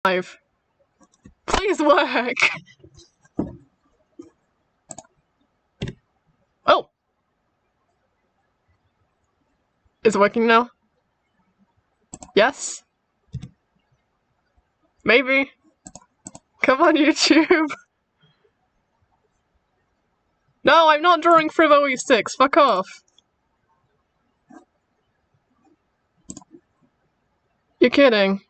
5. Please work! Oh! Is it working now? Yes? Maybe. Come on, YouTube! No, I'm not drawing Frivo E6, fuck off! You're kidding.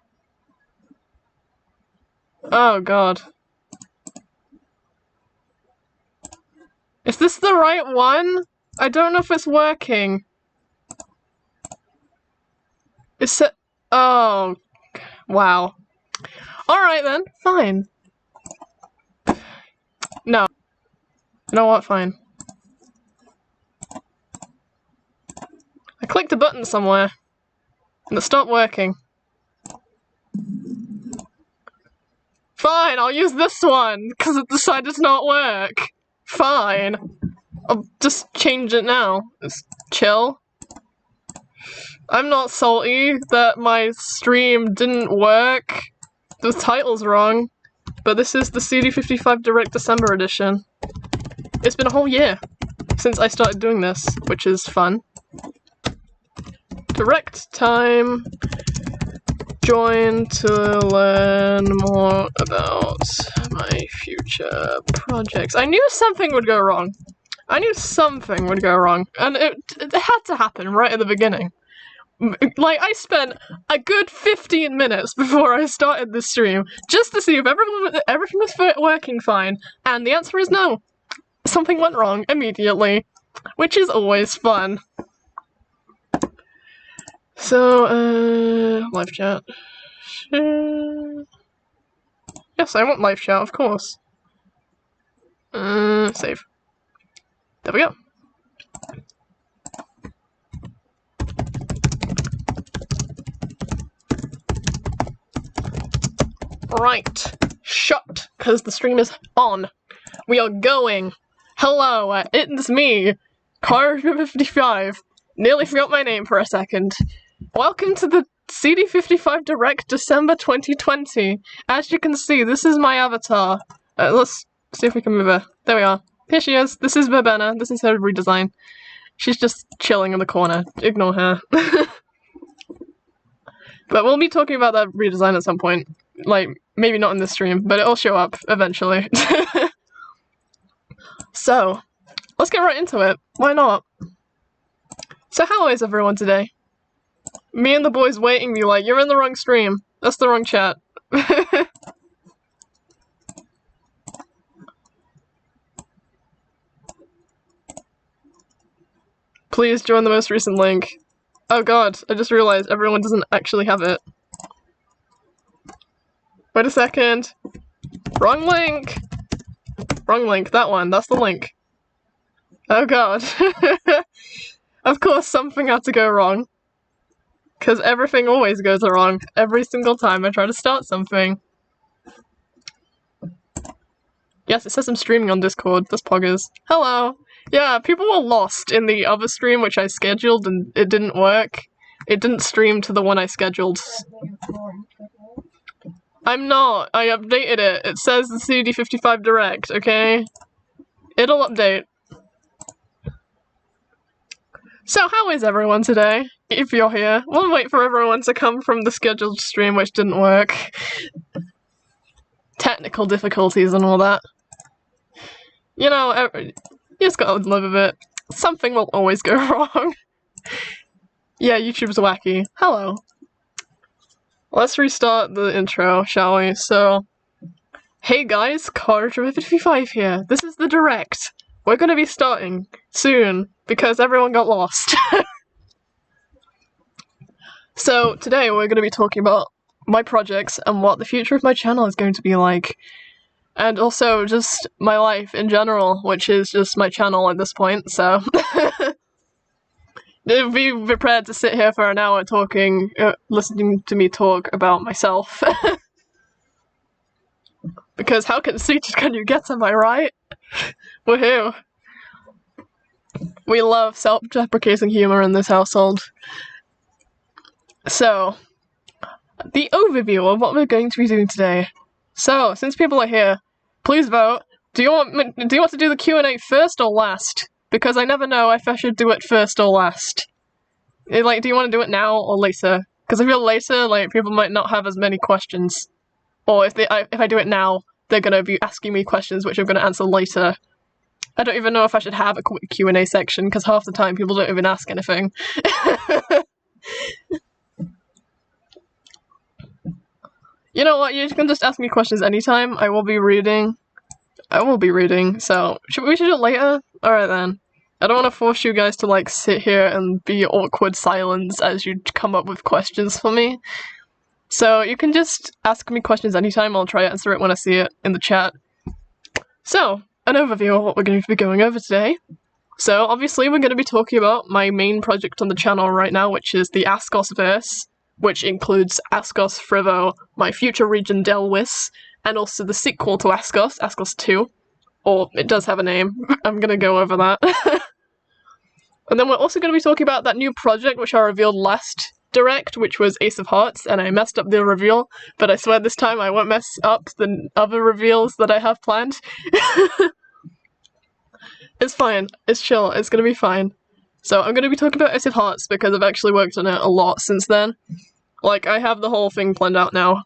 Oh god. Is this the right one? I don't know if it's working. Is it? Oh. Wow. Alright then, fine. No. You know what, fine. I clicked a button somewhere, and it stopped working. Fine, I'll use this one, because it decided to not work. Fine. I'll just change it now. It's chill. I'm not salty that my stream didn't work. The title's wrong. But this is the CD55 Direct December edition. It's been a whole year since I started doing this, which is fun. Direct time. Join to learn more about my future projects. I knew something would go wrong. I knew something would go wrong. And it had to happen right at the beginning. Like, I spent a good 15 minutes before I started the stream just to see if everything was working fine, and the answer is no. Something went wrong immediately, which is always fun. So, live chat. Yes, I want live chat, of course. Save. There we go. Right. Shut, because the stream is on. We are going. Hello, it's me, CD55. Nearly forgot my name for a second. Welcome to the CD55 Direct December 2020. As you can see, this is my avatar. Let's see if we can move her. There we are. Here she is. This is Verbena. This is her redesign. She's just chilling in the corner. Ignore her. But we'll be talking about that redesign at some point. Like, maybe not in this stream, but it'll show up eventually. So, let's get right into it. Why not? So how is everyone today? Me and the boys waiting me like, you're in the wrong stream. That's the wrong chat. Please join the most recent link. Oh god, I just realized everyone doesn't actually have it. Wait a second. Wrong link! Wrong link, that one, that's the link. Oh god. Of course something had to go wrong. Because everything always goes wrong. Every single time I try to start something. Yes, it says I'm streaming on Discord. That's poggers. Hello! Yeah, people were lost in the other stream which I scheduled and it didn't work. It didn't stream to the one I scheduled. I'm not. I updated it. It says the CD55 Direct, okay? It'll update. So how is everyone today? If you're here, we'll wait for everyone to come from the scheduled stream which didn't work. Technical difficulties and all that. You know, you just gotta live with it. Something will always go wrong. Yeah, YouTube's wacky. Hello. Let's restart the intro, shall we? So, hey guys, CD55 here. This is the Direct. We're gonna be starting soon, because everyone got lost. So, today we're gonna be talking about my projects and what the future of my channel is going to be like. And also just my life in general, which is just my channel at this point, so... Be prepared to sit here for an hour talking, listening to me talk about myself. Because how conceited can you get, am I right? Woohoo! We love self-deprecating humor in this household. So, the overview of what we're going to be doing today. So, since people are here, please vote. Do you want to do the Q&A first or last? Because I never know if I should do it first or last. Like, do you want to do it now or later? Because I feel later, like, people might not have as many questions. Or if I do it now, they're gonna be asking me questions which I'm gonna answer later. I don't even know if I should have a quick Q&A section, because half the time people don't even ask anything. You know what, you can just ask me questions anytime. I will be reading, so we should do it later? Alright then. I don't want to force you guys to, like, sit here and be awkward silence as you come up with questions for me. So you can just ask me questions anytime, I'll try to answer it when I see it in the chat. So, an overview of what we're going to be going over today. So, obviously we're going to be talking about my main project on the channel right now, which is the Ascosverse, which includes Ascos Frivo, my future region Delwis, and also the sequel to Ascos, Ascos 2. Or, it does have a name. I'm gonna go over that. And then we're also going to be talking about that new project which I revealed last Direct, which was Ace of Hearts, and I messed up the reveal, but I swear this time I won't mess up the other reveals that I have planned. It's fine. It's chill. It's gonna be fine. So I'm gonna be talking about Ace of Hearts because I've actually worked on it a lot since then. Like, I have the whole thing planned out now.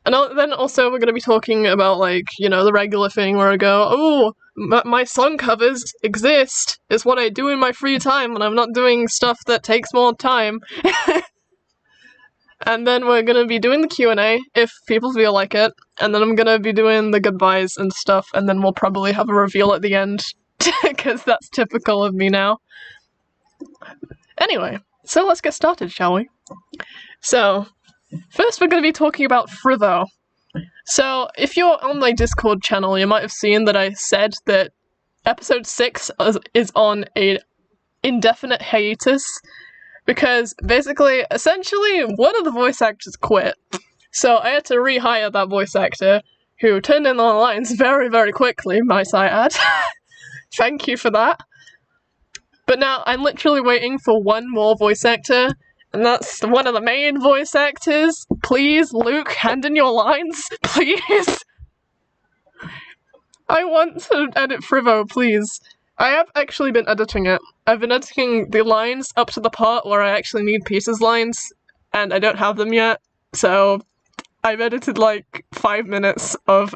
And then also we're going to be talking about, like, you know, the regular thing where I go, oh, my song covers exist. It's what I do in my free time when I'm not doing stuff that takes more time. And then we're going to be doing the Q&A if people feel like it. And then I'm going to be doing the goodbyes and stuff. And then we'll probably have a reveal at the end. Because that's typical of me now. Anyway, so let's get started, shall we? So, first we're going to be talking about Frivo. So, if you're on my Discord channel, you might have seen that I said that episode 6 is on a indefinite hiatus, because basically, essentially, one of the voice actors quit. So I had to rehire that voice actor, who turned in the lines very, very quickly, might I add. Thank you for that. But now I'm literally waiting for one more voice actor, and that's one of the main voice actors. Please, Luke, hand in your lines, please. I want to edit Frivo, please. I have actually been editing it. I've been editing the lines up to the part where I actually need Peter's lines, and I don't have them yet, so I've edited like 5 minutes of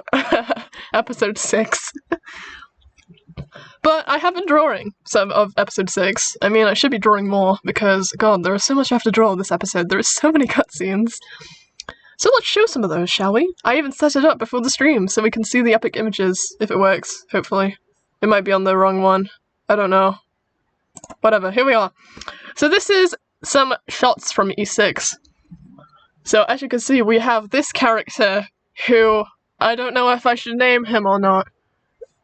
episode 6. But I have been drawing some of episode 6. I mean, I should be drawing more, because, god, there is so much I have to draw in this episode. There is so many cutscenes. So let's show some of those, shall we? I even set it up before the stream, so we can see the epic images, if it works, hopefully. It might be on the wrong one. I don't know. Whatever, here we are. So this is some shots from E6. So as you can see, we have this character, who, I don't know if I should name him or not.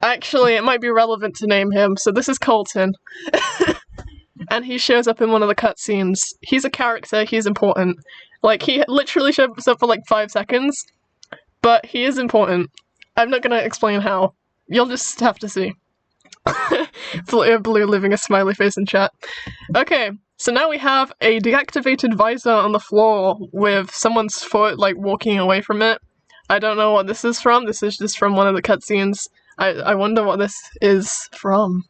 Actually, it might be relevant to name him, so this is Colton. And he shows up in one of the cutscenes. He's a character, he's important. Like, he literally shows up for like 5 seconds, but he is important. I'm not gonna explain how. You'll just have to see. Blue leaving a smiley face in chat. Okay, so now we have a deactivated visor on the floor with someone's foot, like, walking away from it. I don't know what this is from. This is just from one of the cutscenes. I wonder what this is from.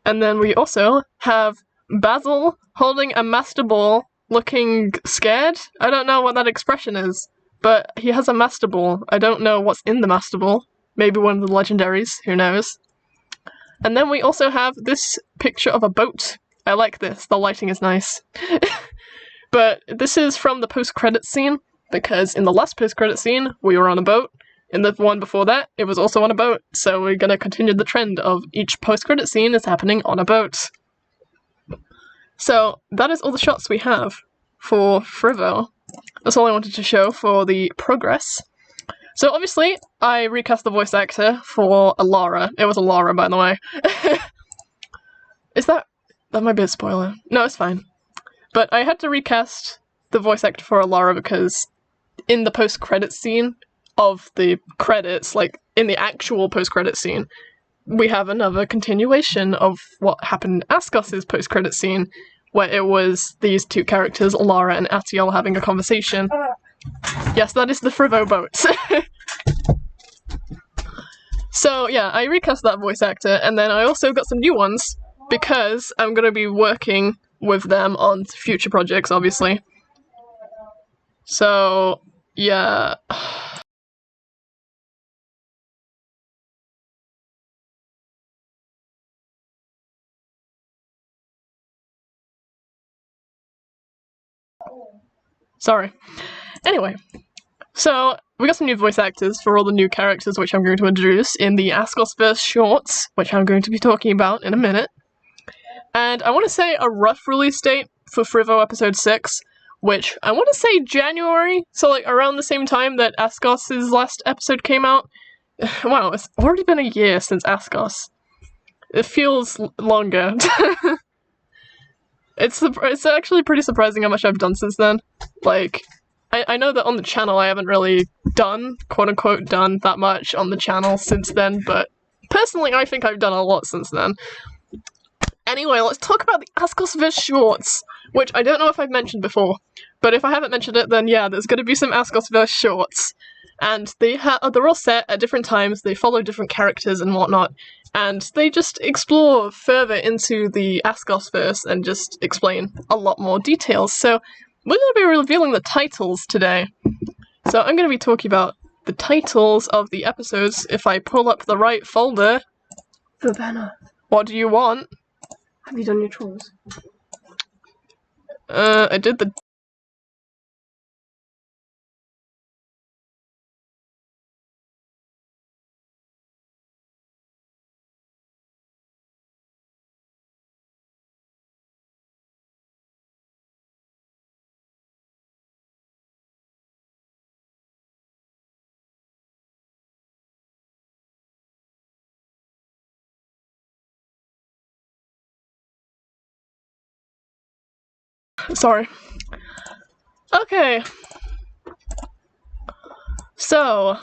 And then we also have Basil holding a Master Ball, looking scared. I don't know what that expression is, but he has a Master Ball. I don't know what's in the Master Ball. Maybe one of the legendaries, who knows. And then we also have this picture of a boat. I like this, the lighting is nice. But this is from the post-credits scene, because in the last post-credit scene, we were on a boat. In the one before that, it was also on a boat, so we're gonna continue the trend of each post-credit scene is happening on a boat. So, that is all the shots we have for Frivo. That's all I wanted to show for the progress. So obviously, I recast the voice actor for Alara. It was Alara, by the way. Is that might be a spoiler. No, it's fine. But I had to recast the voice actor for Alara because in the post-credit scene of the credits, like in the actual post-credit scene, we have another continuation of what happened in Ascos's post-credit scene, where it was these two characters, Lara and Atiel, having a conversation. Yes, that is the Frivo boat. So yeah, I recast that voice actor, and then I also got some new ones, because I'm gonna be working with them on future projects, obviously. So, yeah. Sorry. Anyway, so we got some new voice actors for all the new characters, which I'm going to introduce in the Ascosverse shorts, which I'm going to be talking about in a minute. And I want to say a rough release date for Frivo episode 6, which I want to say January, so like around the same time that Ascos' last episode came out. Wow, it's already been a year since Ascos. It feels longer. It's actually pretty surprising how much I've done since then. Like, I know that on the channel I haven't really done, quote-unquote, done that much on the channel since then, but personally I think I've done a lot since then. Anyway, let's talk about the Ascosverse shorts, which I don't know if I've mentioned before, but if I haven't mentioned it, then yeah, there's gonna be some Ascosverse shorts. And they're all set at different times, they follow different characters and whatnot, and they just explore further into the Ascosverse and just explain a lot more details. So we're going to be revealing the titles today. So I'm going to be talking about the titles of the episodes if I pull up the right folder. Verbena, What do you want? have you done your chores? I did the... Sorry. Okay. So,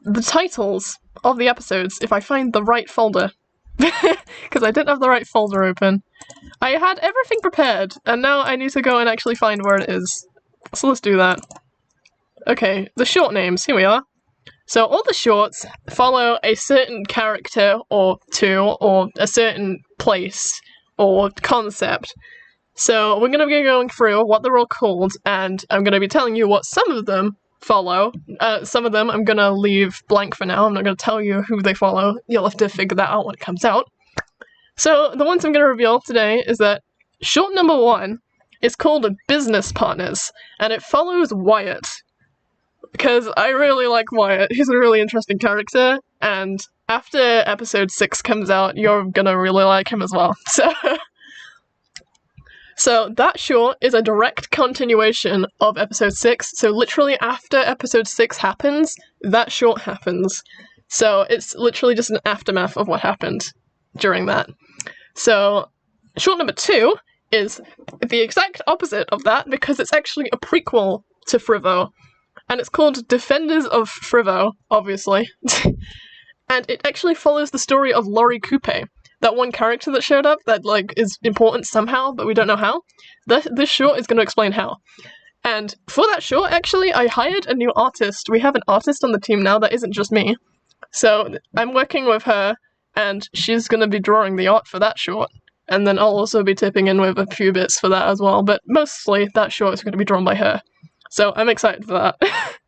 the titles of the episodes, if I find the right folder. Because I didn't have the right folder open. I had everything prepared, and now I need to go and actually find where it is. So let's do that. Okay, the short names, here we are. So all the shorts follow a certain character or two, or a certain place, or concept. So we're going to be going through what they're all called, and I'm going to be telling you what some of them follow. Some of them I'm going to leave blank for now. I'm not going to tell you who they follow. You'll have to figure that out when it comes out. So the ones I'm going to reveal today is that short number 1 is called Business Partners, and it follows Wyatt. Because I really like Wyatt. He's a really interesting character, and after episode 6 comes out, you're gonna really like him as well. So that short is a direct continuation of episode 6, so literally after episode 6 happens, that short happens. So it's literally just an aftermath of what happened during that. So short number 2 is the exact opposite of that, because it's actually a prequel to Frivo. And it's called Defenders of Frivo, obviously. And it actually follows the story of Laurie Coupe, that one character that showed up that, like, is important somehow, but we don't know how. This short is going to explain how. And for that short, actually, I hired a new artist. We have an artist on the team now that isn't just me. So I'm working with her, and she's going to be drawing the art for that short. And then I'll also be tipping in with a few bits for that as well, but mostly that short is going to be drawn by her. So I'm excited for that.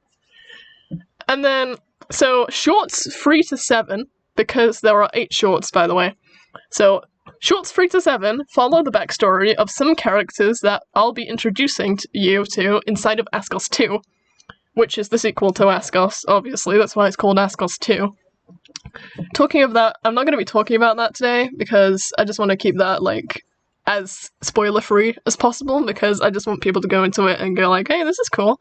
And then, so shorts 3 to 7, because there are 8 shorts, by the way. So shorts 3 to 7 follow the backstory of some characters that I'll be introducing you to inside of Ascos 2, which is the sequel to Ascos, obviously, that's why it's called Ascos 2. Talking of that, I'm not going to be talking about that today, because I just want to keep that, like, as spoiler-free as possible, because I just want people to go into it and go like, hey, this is cool.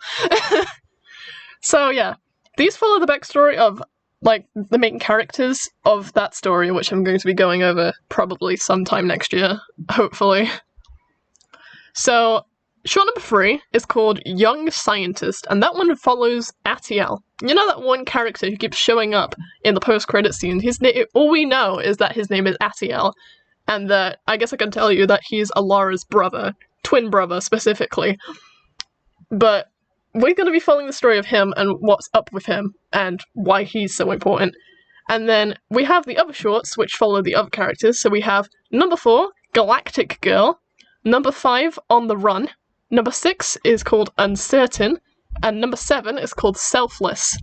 So yeah, these follow the backstory of, like, the main characters of that story, which I'm going to be going over probably sometime next year, hopefully. So, short number 3 is called Young Scientist, and that one follows Atiel. You know that one character who keeps showing up in the post-credit scene? All we know is that his name is Atiel. and that I guess I can tell you that he's Alara's brother, twin brother specifically. But we're going to be following the story of him and what's up with him and why he's so important. And then we have the other shorts which follow the other characters. So we have number 4, Galactic Girl, number 5, On the Run, number 6 is called Uncertain, and number 7 is called Selfless.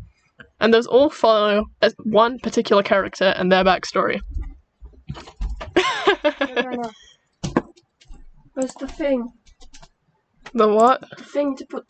And those all follow as one particular character and their backstory. Where's the thing? The what? The thing to put.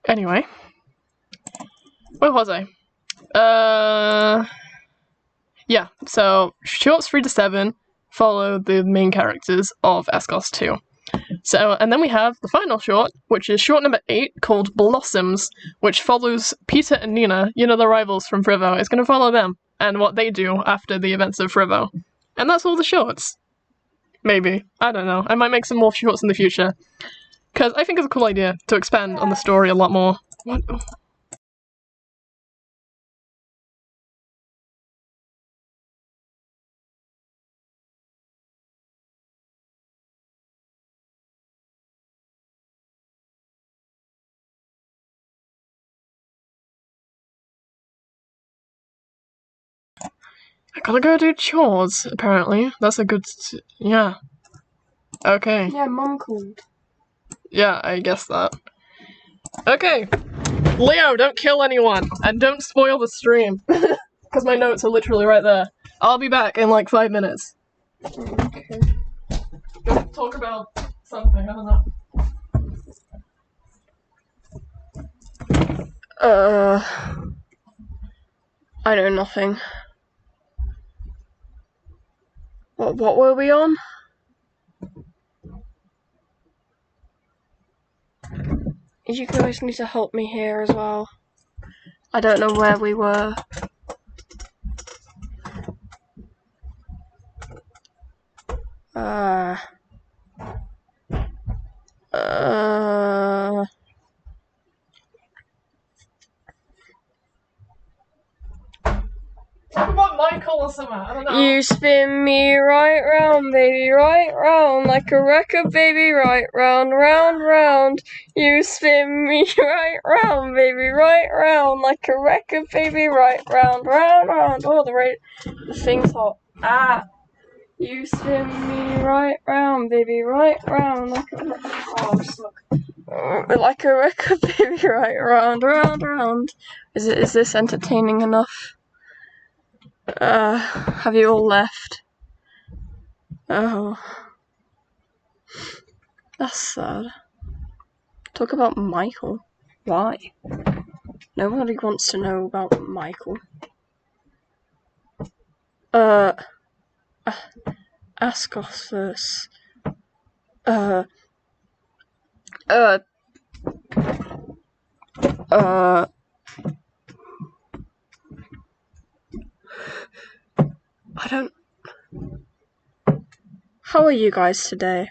Anyway. Where was I? Yeah, so shorts 3 to 7 follow the main characters of Escos 2. So, and then we have the final short, which is short number 8, called Blossoms, which follows Peter and Nina, you know, the rivals from Frivo. It's going to follow them and what they do after the events of Frivo. And that's all the shorts. Maybe. I don't know. I might make some more shorts in the future. Because I think it's a cool idea to expand on the story a lot more. What? I gotta go do chores, apparently. That's a good... yeah. Okay. Yeah, Mum called. Yeah, I guess that. Okay. Leo, don't kill anyone, and don't spoil the stream. Because my notes are literally right there. I'll be back in like 5 minutes. Okay. Go talk about something, I don't know. I know nothing. What were we on? You guys need to help me here as well. I don't know where we were. Talk about Michael or something, I don't know. You spin me right round, baby, right round, like a record, baby, right round, round, round. You spin me right round, baby, right round, like a record, baby, right round, round, round. Oh, the thing's hot. You spin me right round, baby, right round, like a record, baby, right round, round, round. Is this entertaining enough? Have you all left? Oh. That's sad. Talk about Michael. Why? Nobody wants to know about Michael. Ascos first. I don't... How are you guys today?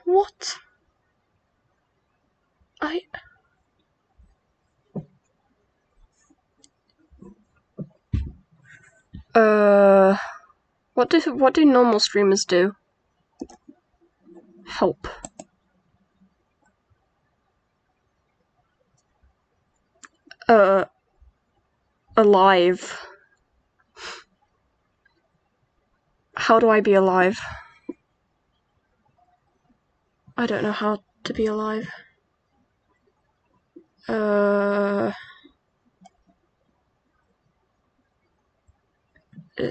What? What do normal streamers do? Help. Alive. How do I be alive? I don't know how to be alive.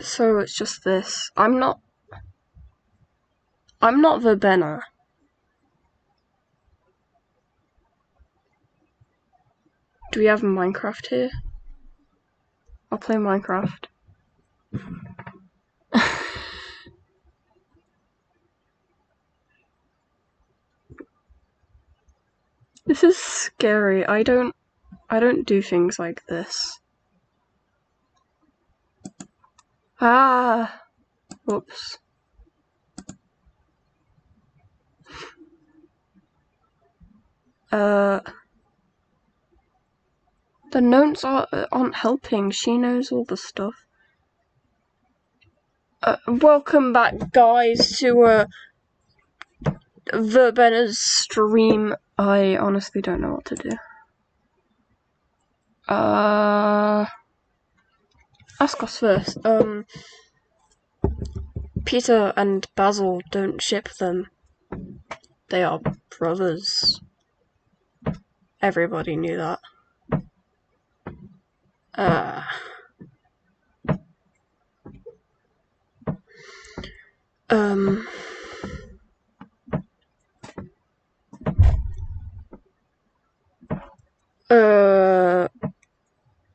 So it's just this. I'm not Verbena. Do we have Minecraft here? I'll play Minecraft. This is scary. I don't do things like this. Ah! Whoops. The notes aren't helping. She knows all the stuff. Welcome back, guys, to Verbena's stream. I honestly don't know what to do. Ask us first. Peter and Basil, don't ship them. They are brothers. Everybody knew that.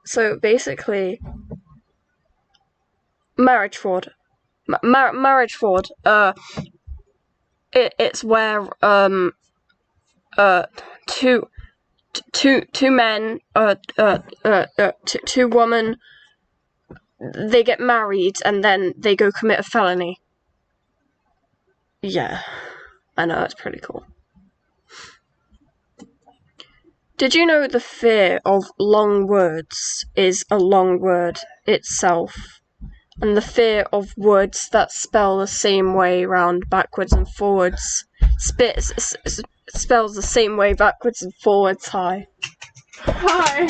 So basically, marriage fraud. Marriage fraud. It's where two men, two women, they get married and then they go commit a felony. Yeah, I know, it's pretty cool. Did you know the fear of long words is a long word itself? And the fear of words that spell the same way round, backwards and forwards, spells the same way backwards and forwards. Hi. Hi.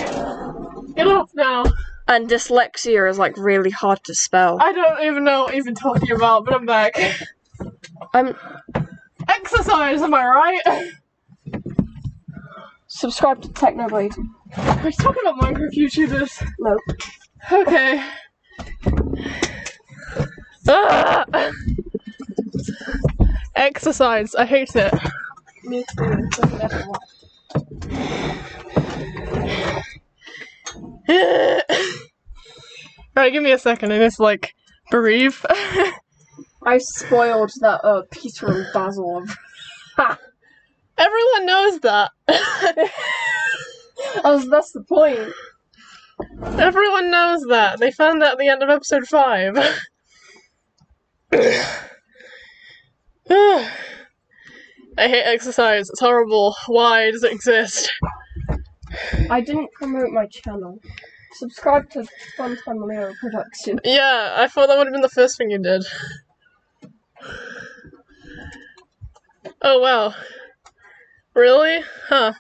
Get off now. And dyslexia is like really hard to spell. I don't even know what you're talking about, but I'm back. Exercise, am I right? Subscribe to Technoblade. Are you talking about Minecraft YouTubers? No. Okay. Exercise, I hate it. Me too. Alright, give me a second, I just like breathe. I spoiled that Peter and Basil. Everyone knows that. That's the point. Everyone knows that. They found that at the end of episode 5. I hate exercise. It's horrible. Why does it exist? I didn't promote my channel. Subscribe to Funtime Leo Production. Yeah, I thought that would have been the first thing you did. Oh wow. Really? Huh.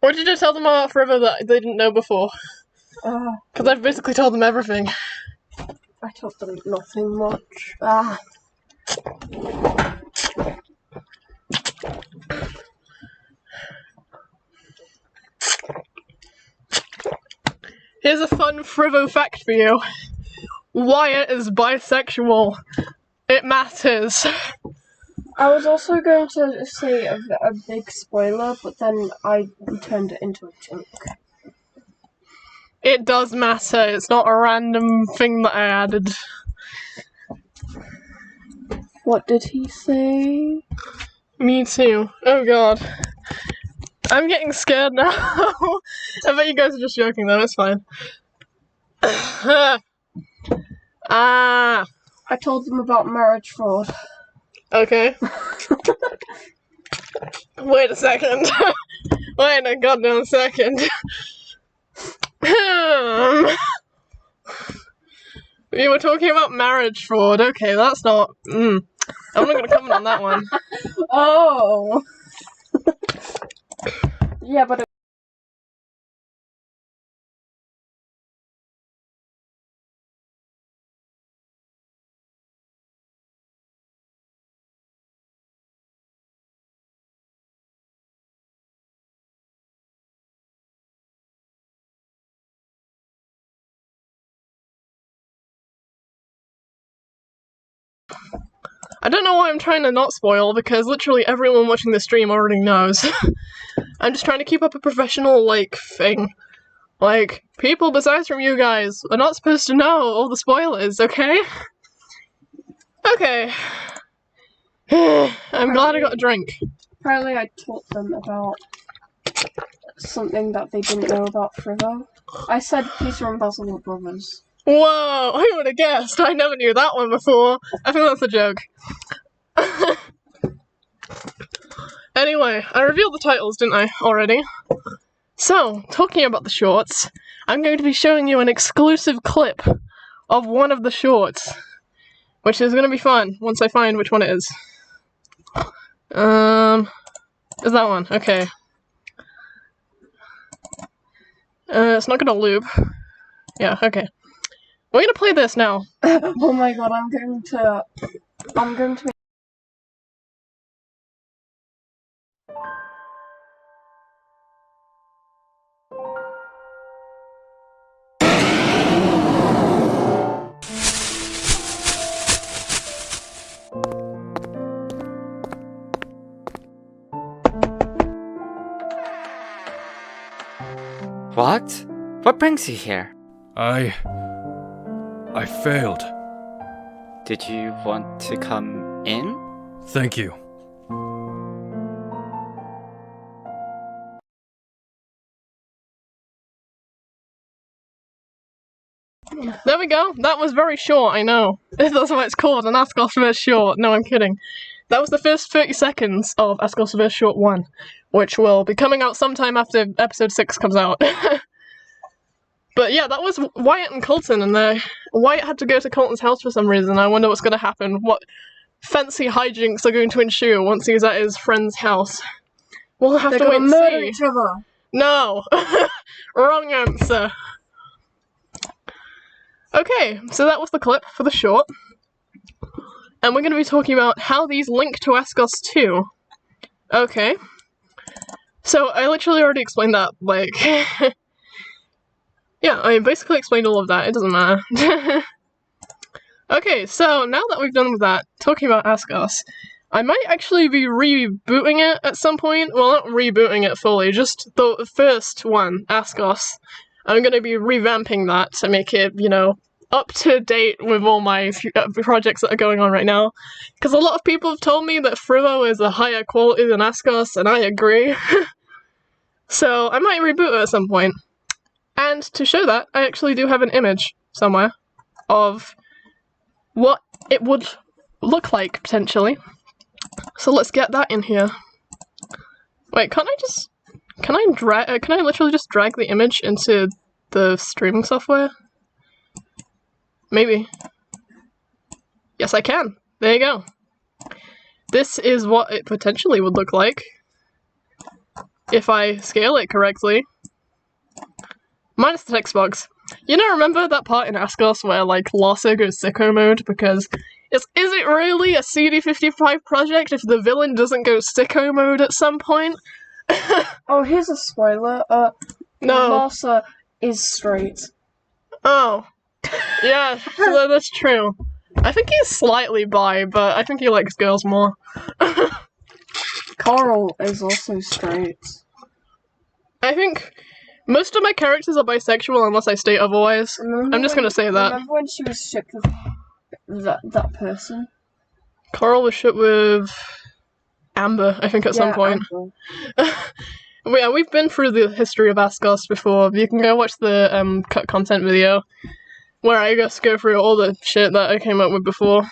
What did you just tell them about Forever that they didn't know before? Because I've basically told them everything. I told them nothing much. Here's a fun Frivo fact for you. Wyatt is bisexual. It matters. I was also going to say a big spoiler, but then I turned it into a joke. It does matter. It's not a random thing that I added. What did he say? Me too. Oh god. I'm getting scared now. I bet you guys are just joking though, it's fine. I told them about marriage fraud. Okay. Wait a second. Wait a goddamn second. We were talking about marriage fraud. Okay, that's not... I'm not going to comment on that one. Oh! Yeah, but... I don't know why I'm trying to not spoil, because literally everyone watching the stream already knows. I'm just trying to keep up a professional, like, thing. Like, people besides from you guys are not supposed to know all the spoilers, okay? Okay. I'm glad I got a drink. Apparently I taught them about something that they didn't know about Frivo. I said Peter and Basil were brothers. Whoa, I would have guessed. I never knew that one before. I think that's a joke. Anyway, I revealed the titles, didn't I, already? So, talking about the shorts, I'm going to be showing you an exclusive clip of one of the shorts, which is going to be fun once I find which one it is. Is that one? Okay. It's not going to loop. Yeah, okay. We're going to play this now. Oh my god, I'm going to What? What brings you here? I failed. Did you want to come in? Thank you. There we go. That was very short, I know. That's why it's called an Ascos vs. Short. No, I'm kidding. That was the first 30 seconds of Ascos vs. Short 1, which will be coming out sometime after episode 6 comes out. But yeah, that was Wyatt and Colton, and Wyatt had to go to Colton's house for some reason. I wonder what's going to happen. What fancy hijinks are going to ensue once he's at his friend's house. We'll have to wait and murder see. each other. No! Wrong answer. Okay, so that was the clip for the short. And we're going to be talking about how these link to Ascos 2. Okay. So, I literally already explained that, like... yeah, I basically explained all of that, it doesn't matter. Okay, so now that we've done with that, talking about Ascos, I might actually be rebooting it at some point. Well, not rebooting it fully, just the first one, Ascos. I'm going to be revamping that to make it, you know, up to date with all my projects that are going on right now. Because a lot of people have told me that Frivo is a higher quality than Ascos, and I agree. So I might reboot it at some point. And to show that, I actually do have an image somewhere of what it would look like, potentially. So let's get that in here. Wait, can I literally just drag the image into the streaming software? Maybe. Yes, I can. There you go. This is what it potentially would look like if I scale it correctly. Minus the text box. You know, remember that part in Ascos where, like, Larsa goes sicko mode? Because is it really a CD55 project if the villain doesn't go sicko mode at some point? Oh, here's a spoiler. No. Larsa is straight. Oh. Yeah, so that's true. I think he's slightly bi, but I think he likes girls more. Coral is also straight. I think most of my characters are bisexual unless I state otherwise. I'm just gonna say that. Remember when she was shipped with that person? Coral was shipped with Amber, I think, at some point. Yeah, we've been through the history of Ascos before. You can go watch the cut content video, where I just go through all the shit that I came up with before.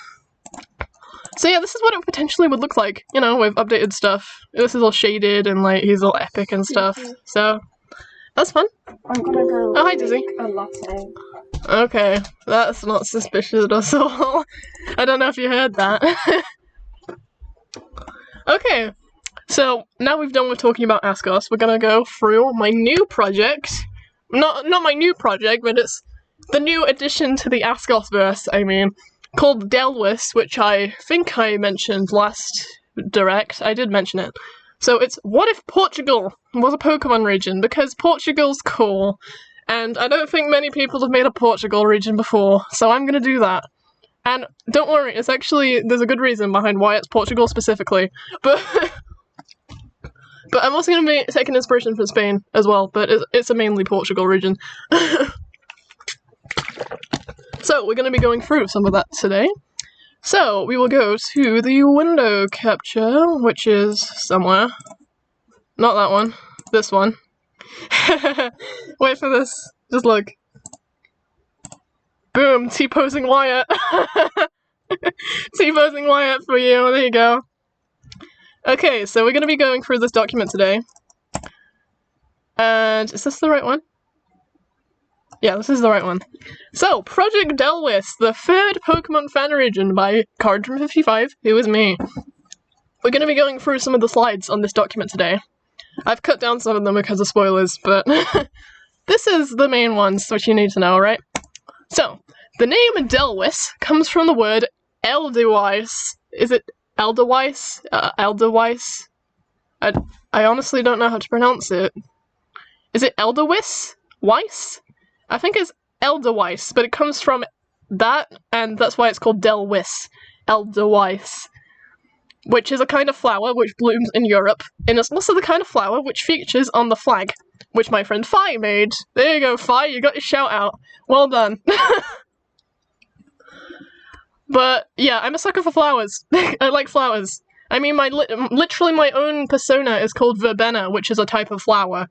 So yeah, this is what it potentially would look like, you know, with updated stuff. This is all shaded and, like, he's all epic and stuff, so that's fun. I'm gonna go Oh, hi, Dizzy. a latte. Okay, that's not suspicious at all. I don't know if you heard that. Okay, so now we've done with talking about Ascos, we're gonna go through my new project. Not my new project, but it's the new addition to the Ascosverse, I mean, called Delwis, which I think I mentioned last direct. I did mention it. So it's what if Portugal was a Pokemon region, because Portugal's cool, and I don't think many people have made a Portugal region before, so I'm gonna do that. And don't worry, it's actually, there's a good reason behind why it's Portugal specifically, but But I'm also going to be taking inspiration from Spain as well, but it's a mainly Portugal region. So we're going to be going through some of that today. So we will go to the window capture, which is somewhere. Not that one. This one. Wait for this. Just look. Boom! T-posing Wyatt. T-posing Wyatt for you. There you go. Okay, so we're going to be going through this document today. And is this the right one? Yeah, this is the right one. So, Project Delwis, the third Pokemon fan region by CD55, who is me. We're going to be going through some of the slides on this document today. I've cut down some of them because of spoilers, but this is the main ones which you need to know, right? So, the name Delwis comes from the word Edelweiss. Is it Edelweiss? Edelweiss? I honestly don't know how to pronounce it. Is it Edelweiss? Weiss? I think it's Edelweiss, but it comes from that, and that's why it's called Delwis. Edelweiss. Which is a kind of flower which blooms in Europe, and it's also the kind of flower which features on the flag, which my friend Fi made. There you go, Fi, you got your shout out. Well done. But, yeah, I'm a sucker for flowers. I like flowers. I mean, literally my own persona is called verbena, which is a type of flower.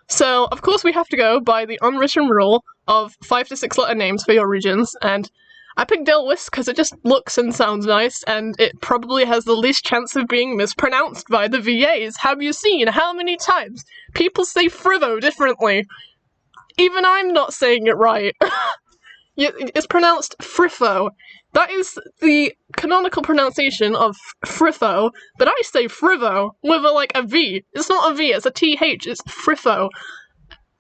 So, of course we have to go by the unwritten rule of 5 to 6 letter names for your regions, and I picked Delwis because it just looks and sounds nice, and it probably has the least chance of being mispronounced by the VAs. Have you seen how many times people say Frivo differently? Even I'm not saying it right. It's pronounced Friffo. That is the canonical pronunciation of Friffo, but I say Frivo with a V. It's not a V, it's a TH, it's Friffo.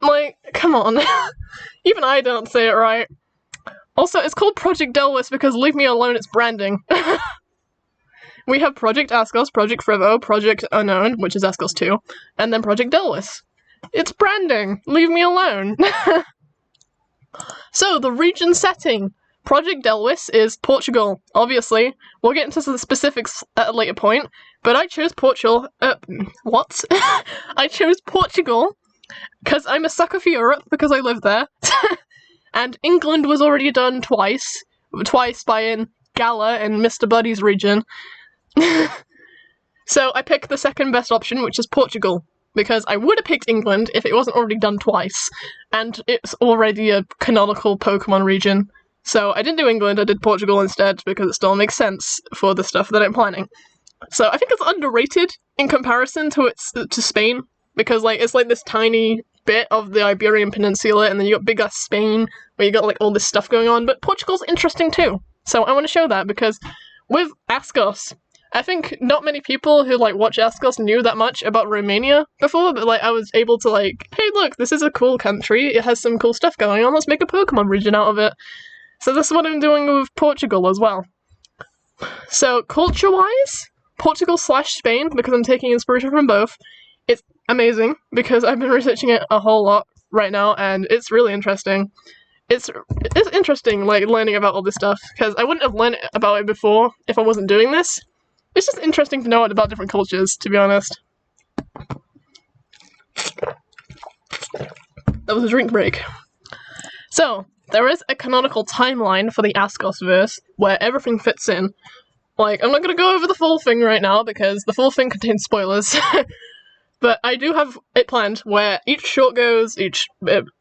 Like, come on. Even I don't say it right. Also, it's called Project Delwis because leave me alone, it's branding. We have Project Ascos, Project Frivo, Project Unknown, which is Ascos 2, and then Project Delwis. It's branding. Leave me alone. So, the region setting. Project Delwis is Portugal, obviously. We'll get into the specifics at a later point, but I chose Portugal. What? I chose Portugal because I'm a sucker for Europe because I live there. And England was already done twice by in Gala and Mr. Buddy's region. So I picked the second best option, which is Portugal, because I would have picked England if it wasn't already done twice, and it's already a canonical Pokemon region. So I didn't do England, I did Portugal instead, because it still makes sense for the stuff that I'm planning. So I think it's underrated in comparison to Spain, because it's this tiny bit of the Iberian Peninsula, and then you got big ass Spain, where you got all this stuff going on, but Portugal's interesting too. So I want to show that, because with Ascos, I think not many people who watch Ascos knew that much about Romania before, but I was able to hey look, this is a cool country, it has some cool stuff going on, let's make a Pokemon region out of it. So this is what I'm doing with Portugal as well. So culture-wise, Portugal/Spain, because I'm taking inspiration from both, it's amazing, because I've been researching it a whole lot right now, and it's really interesting. It's interesting, learning about all this stuff, because I wouldn't have learned about it before if I wasn't doing this. It's just interesting to know about different cultures, to be honest. That was a drink break. So, there is a canonical timeline for the Ascos verse, where everything fits in. I'm not gonna go over the full thing right now, because the full thing contains spoilers. But I do have it planned, where each short goes, each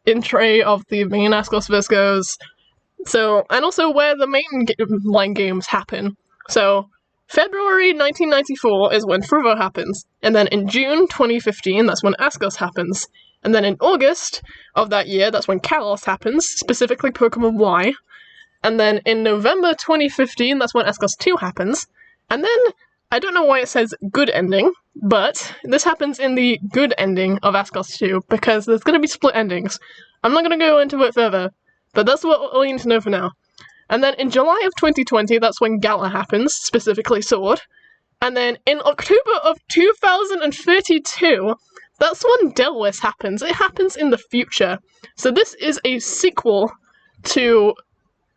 entry of the main Ascos verse goes, so, and also where the main line games happen. So, February 1994 is when Frivo happens, and then in June 2015, that's when Ascos happens. And then in August of that year, that's when Kalos happens, specifically Pokemon Y. And then in November 2015, that's when Ascos 2 happens. And then, I don't know why it says good ending, but this happens in the good ending of Ascos 2, because there's going to be split endings. I'm not going to go into it further, but that's all you need to know for now. And then in July of 2020, that's when Gala happens, specifically Sword. And then in October of 2032, that's when Delwis happens. It happens in the future. So this is a sequel to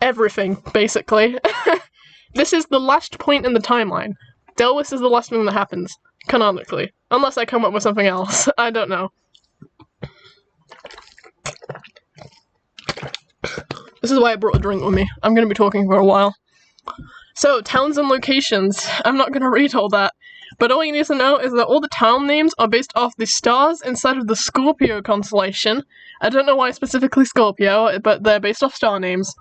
everything, basically. This is the last point in the timeline. Delwis is the last thing that happens, canonically. Unless I come up with something else. I don't know. This is why I brought a drink with me. I'm going to be talking for a while. So, towns and locations. I'm not going to read all that. But all you need to know is that all the town names are based off the stars inside of the Scorpio constellation. I don't know why specifically Scorpio, but they're based off star names.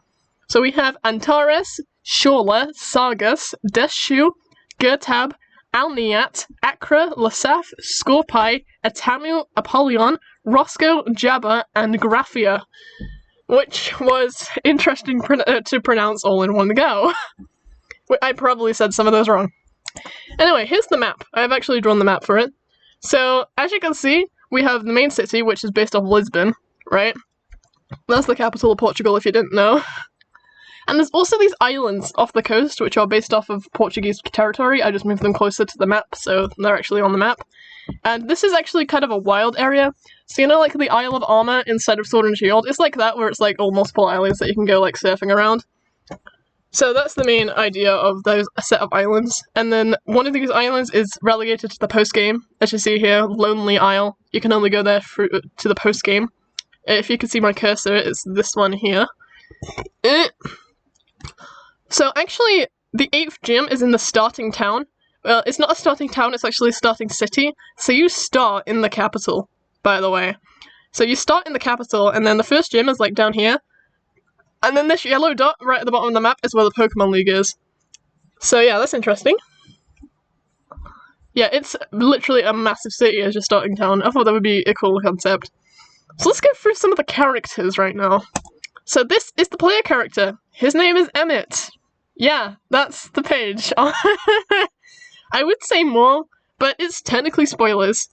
So we have Antares, Shorla, Sargas, Deshu, Gertab, Alniat, Acra, Lasaf, Scorpi, Atamu, Apollyon, Roscoe, Jabba, and Graphia. Which was interesting to pronounce all in one go. I probably said some of those wrong. Anyway, here's the map. I've actually drawn the map for it. So, as you can see, we have the main city, which is based off Lisbon, right? That's the capital of Portugal, if you didn't know. And there's also these islands off the coast, which are based off of Portuguese territory. I just moved them closer to the map, so they're actually on the map. And this is actually kind of a wild area. So you know, like the Isle of Armor inside of Sword and Shield? It's like that, where it's like all multiple islands that you can go like surfing around. So that's the main idea of those set of islands. And then one of these islands is relegated to the post-game. As you see here, Lonely Isle. You can only go there to the post-game. If you can see my cursor, it's this one here. So actually, the 8th gym is in the starting town. Well, it's not a starting town, it's actually a starting city. So you start in the capital, by the way. So you start in the capital, and then the first gym is like down here. And then this yellow dot right at the bottom of the map is where the Pokemon League is. So yeah, that's interesting. Yeah, it's literally a massive city as your starting town. I thought that would be a cool concept. So let's go through some of the characters right now. So this is the player character. His name is Emmett. Yeah, that's the page. I would say more, but it's technically spoilers.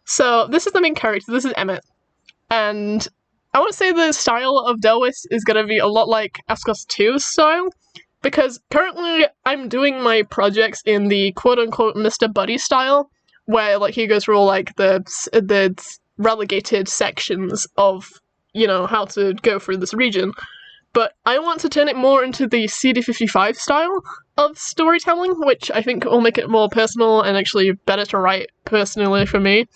So this is the main character. This is Emmett. And I want to say the style of Delwis is going to be a lot like Ascos 2's style, because currently I'm doing my projects in the quote-unquote Mr. Buddy style, where like he goes through all like the relegated sections of, you know, how to go through this region. But I want to turn it more into the CD55 style of storytelling, which I think will make it more personal and actually better to write personally for me.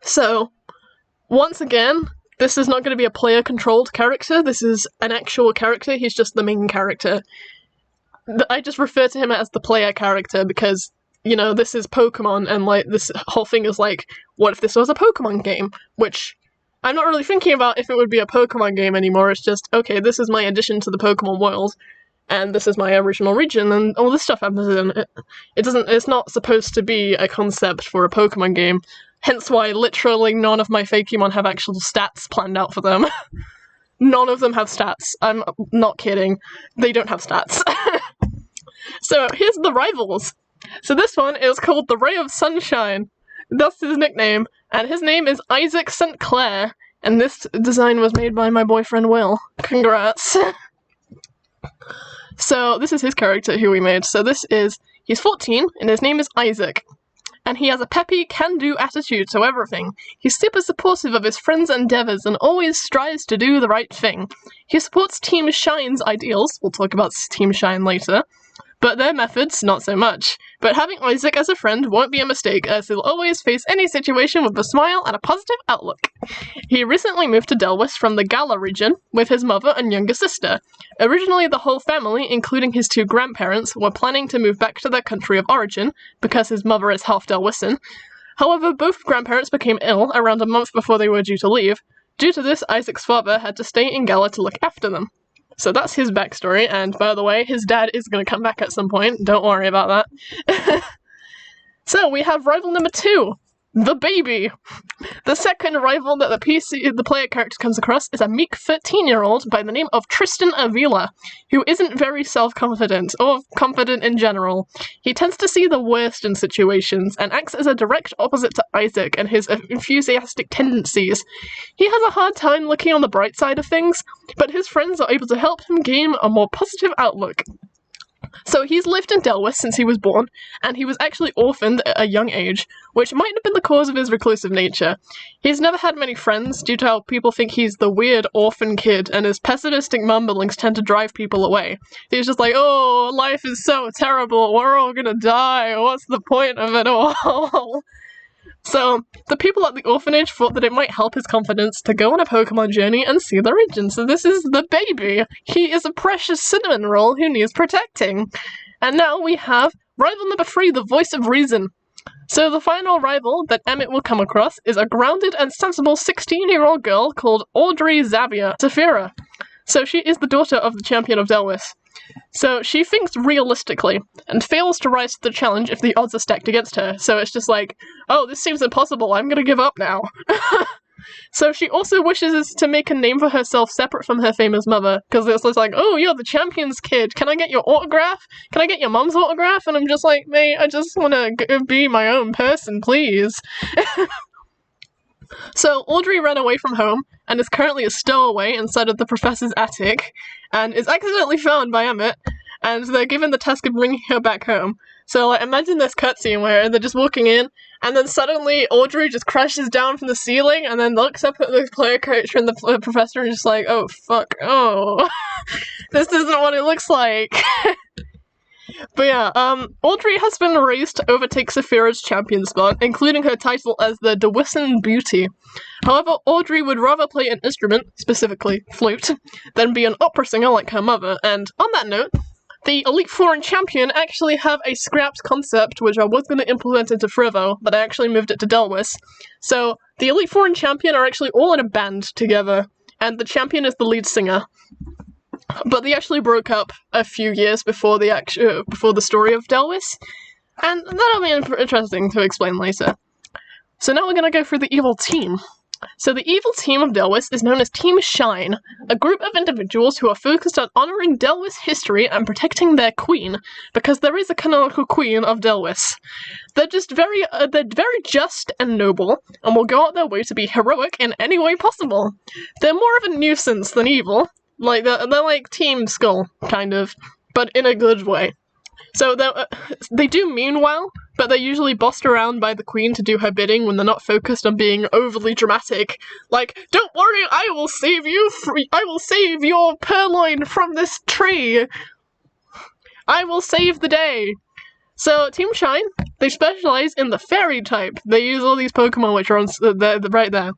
So, once again, this is not going to be a player-controlled character, this is an actual character, he's just the main character. I just refer to him as the player character because, you know, this is Pokemon, and like, this whole thing is like, what if this was a Pokemon game? Which, I'm not really thinking about if it would be a Pokemon game anymore, it's just, okay, this is my addition to the Pokemon world, and this is my original region, and all this stuff happens in it. It's not supposed to be a concept for a Pokemon game. Hence why literally none of my Fakemon have actual stats planned out for them. None of them have stats. I'm not kidding. They don't have stats. So here's the rivals. So this one is called the Ray of Sunshine. That's his nickname. And his name is Isaac St. Clair. And this design was made by my boyfriend Will. Congrats. So this is his character who we made. So he's 14 and his name is Isaac. And he has a peppy, can-do attitude to everything. He's super supportive of his friends' endeavours and always strives to do the right thing. He supports Team Shine's ideals, we'll talk about Team Shine later, but their methods, not so much. But having Isaac as a friend won't be a mistake, as he'll always face any situation with a smile and a positive outlook. He recently moved to Delwis from the Gala region with his mother and younger sister. Originally, the whole family, including his 2 grandparents, were planning to move back to their country of origin, because his mother is half Delwisan. However, both grandparents became ill around a month before they were due to leave. Due to this, Isaac's father had to stay in Gala to look after them. So that's his backstory, and by the way, his dad is going to come back at some point, don't worry about that. So we have rival number 2, the baby. The second rival that the player character comes across is a meek 13-year-old by the name of Tristan Avila, who isn't very self-confident, or confident in general. He tends to see the worst in situations, and acts as a direct opposite to Isaac and his enthusiastic tendencies. He has a hard time looking on the bright side of things, but his friends are able to help him gain a more positive outlook. So he's lived in Delwis since he was born, and he was actually orphaned at a young age, which might have been the cause of his reclusive nature. He's never had many friends due to how people think he's the weird orphan kid, and his pessimistic mumblings tend to drive people away. He's just like, oh, life is so terrible, we're all gonna die, what's the point of it all? So, the people at the orphanage thought that it might help his confidence to go on a Pokemon journey and see the region. So this is the baby. He is a precious cinnamon roll who needs protecting. And now we have rival number 3, the voice of reason. So the final rival that Emmett will come across is a grounded and sensible 16-year-old girl called Audrey Xavier Saphira. So she is the daughter of the champion of Delwis. So she thinks realistically, and fails to rise to the challenge if the odds are stacked against her. So it's just like, oh, this seems impossible, I'm gonna give up now. So she also wishes to make a name for herself separate from her famous mother, because it's just like, oh, you're the champion's kid, can I get your autograph? Can I get your mom's autograph? And I'm just like, mate, I just want to be my own person, please. So Audrey ran away from home, and is currently a stowaway inside of the professor's attic, and is accidentally found by Emmett, and they're given the task of bringing her back home. So, like, imagine this cutscene where they're just walking in, and then suddenly Audrey just crashes down from the ceiling, and then looks up at the player character and the professor, and just like, oh, fuck, oh. This isn't what it looks like. But yeah, Audrey has been raised to overtake Saphira's champion spot, including her title as the Dewissen Beauty. However, Audrey would rather play an instrument, specifically flute, than be an opera singer like her mother, and on that note, the Elite Four and Champion actually have a scrapped concept, which I was going to implement into Frivo, but I actually moved it to Delwis. So, the Elite Four and Champion are actually all in a band together, and the champion is the lead singer. But they actually broke up a few years before the story of Delwis, and that'll be interesting to explain later. So now we're going to go through the evil team. So the evil team of Delwis is known as Team Shine, a group of individuals who are focused on honouring Delwis history and protecting their queen, because there is a canonical queen of Delwis. They're just very just and noble, and will go out their way to be heroic in any way possible. They're more of a nuisance than evil. Like, they're like Team Skull, kind of, but in a good way. So they do mean well, but they're usually bossed around by the queen to do her bidding when they're not focused on being overly dramatic. Like, don't worry, I will save you, I will save your purloin from this tree! I will save the day! So, Team Shine, they specialize in the fairy type. They use all these Pokemon which are on right there.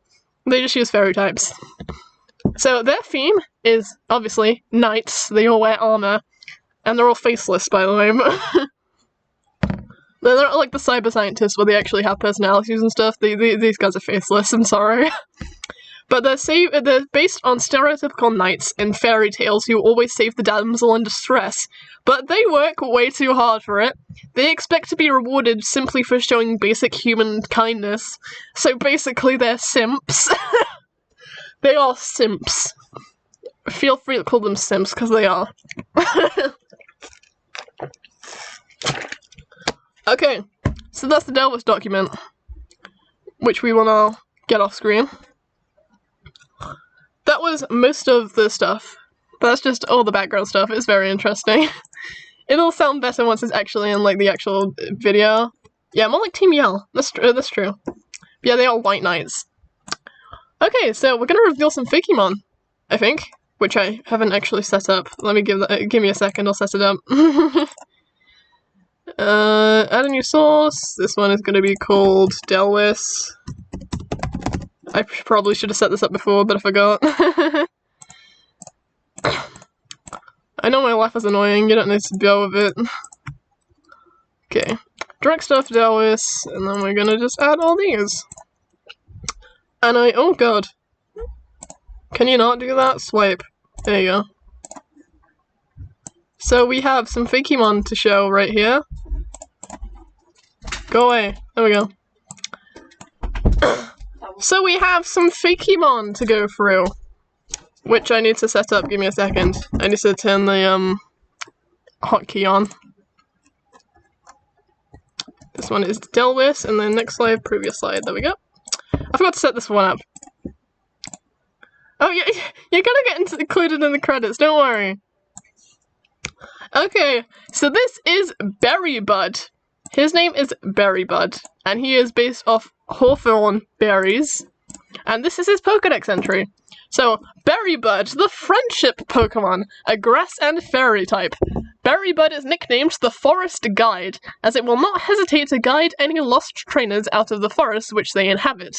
They just use fairy types. So their theme is, obviously, knights. They all wear armor. And they're all faceless, by the way. They're not like the cyber scientists where they actually have personalities and stuff. These guys are faceless, I'm sorry. But they're based on stereotypical knights in fairy tales who always save the damsel in distress. But they work way too hard for it. They expect to be rewarded simply for showing basic human kindness. So basically they're simps. They are simps. Feel free to call them simps, because they are. Okay, so that's the Delwis document, which we will now get off screen. That was most of the stuff. That's just all the background stuff. It's very interesting. It'll sound better once it's actually in, like, the actual video. Yeah, more like Team Yell. That's true. Yeah, they are white knights. Okay, so we're gonna reveal some Fakemon, I think, which I haven't actually set up. Let me give me a second, I'll set it up. Add a new source. This one is gonna be called Delwis. I probably should have set this up before, but I forgot. I know my laugh is annoying, you don't need to go with it. Okay, direct stuff Delwis, and then we're gonna just add all these. And oh god. Can you not do that? Swipe. There you go. So we have some Fakemon to show right here. Go away. There we go. So we have some Fakemon to go through. Which I need to set up. Give me a second. I need to turn the hotkey on. This one is Delwis, and then next slide, previous slide. There we go. I forgot to set this one up. Oh, yeah, you're gonna get included in the credits, don't worry. Okay, so this is Berrybud. His name is Berrybud, and he is based off hawthorn berries. And this is his Pokedex entry. So, Berrybud, the friendship Pokemon, a grass and fairy type. Berrybud is nicknamed the Forest Guide, as it will not hesitate to guide any lost trainers out of the forest which they inhabit.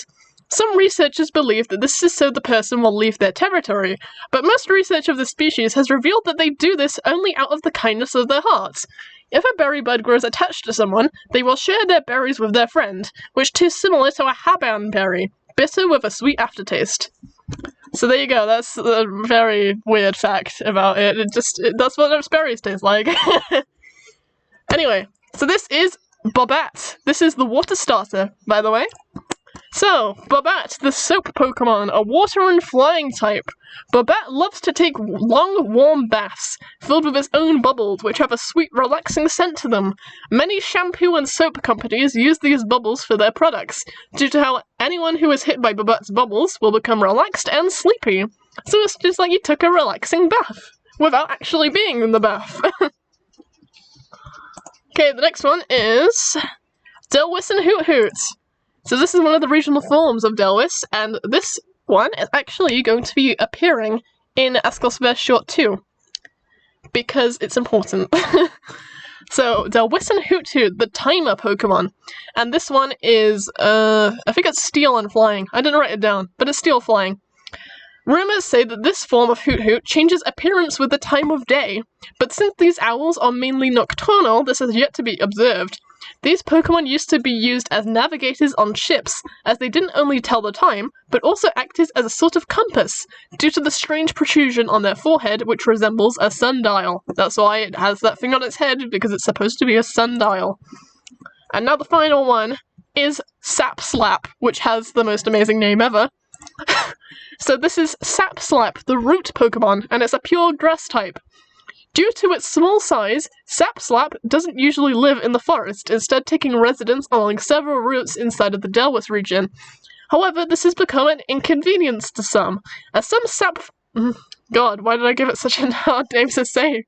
Some researchers believe that this is so the person will leave their territory, but most research of the species has revealed that they do this only out of the kindness of their hearts. If a berrybud grows attached to someone, they will share their berries with their friend, which is similar to a haban berry, bitter with a sweet aftertaste. So there you go, that's a very weird fact about it. That's what those berries taste like. Anyway, so this is Bobat. This is the water starter, by the way. So, Bobat, the soap Pokemon, a water and flying type. Bobat loves to take long, warm baths, filled with its own bubbles, which have a sweet, relaxing scent to them. Many shampoo and soap companies use these bubbles for their products, due to how anyone who is hit by Bobat's bubbles will become relaxed and sleepy. So it's just like you took a relaxing bath, without actually being in the bath. Okay, the next one is Delwis and Hoot Hoot. So this is one of the regional forms of Delwis, and this one is actually going to be appearing in Ascosverse Short 2, because it's important. So, Delwis and Hoot Hoot, the timer Pokemon, and this one is, I think it's Steel and Flying. I didn't write it down, but it's Steel Flying. Rumors say that this form of Hoot Hoot changes appearance with the time of day, but since these owls are mainly nocturnal, this is yet to be observed. These Pokemon used to be used as navigators on ships, as they didn't only tell the time, but also acted as a sort of compass, due to the strange protrusion on their forehead which resembles a sundial. That's why it has that thing on its head, because it's supposed to be a sundial. And now the final one is Sap Slap, which has the most amazing name ever. So this is Sap Slap, the root Pokemon, and it's a pure grass type. Due to its small size, Sap Slap doesn't usually live in the forest, instead taking residence along several routes inside of the Delwis region. However, this has become an inconvenience to some, as some God, why did I give it such a hard name to say?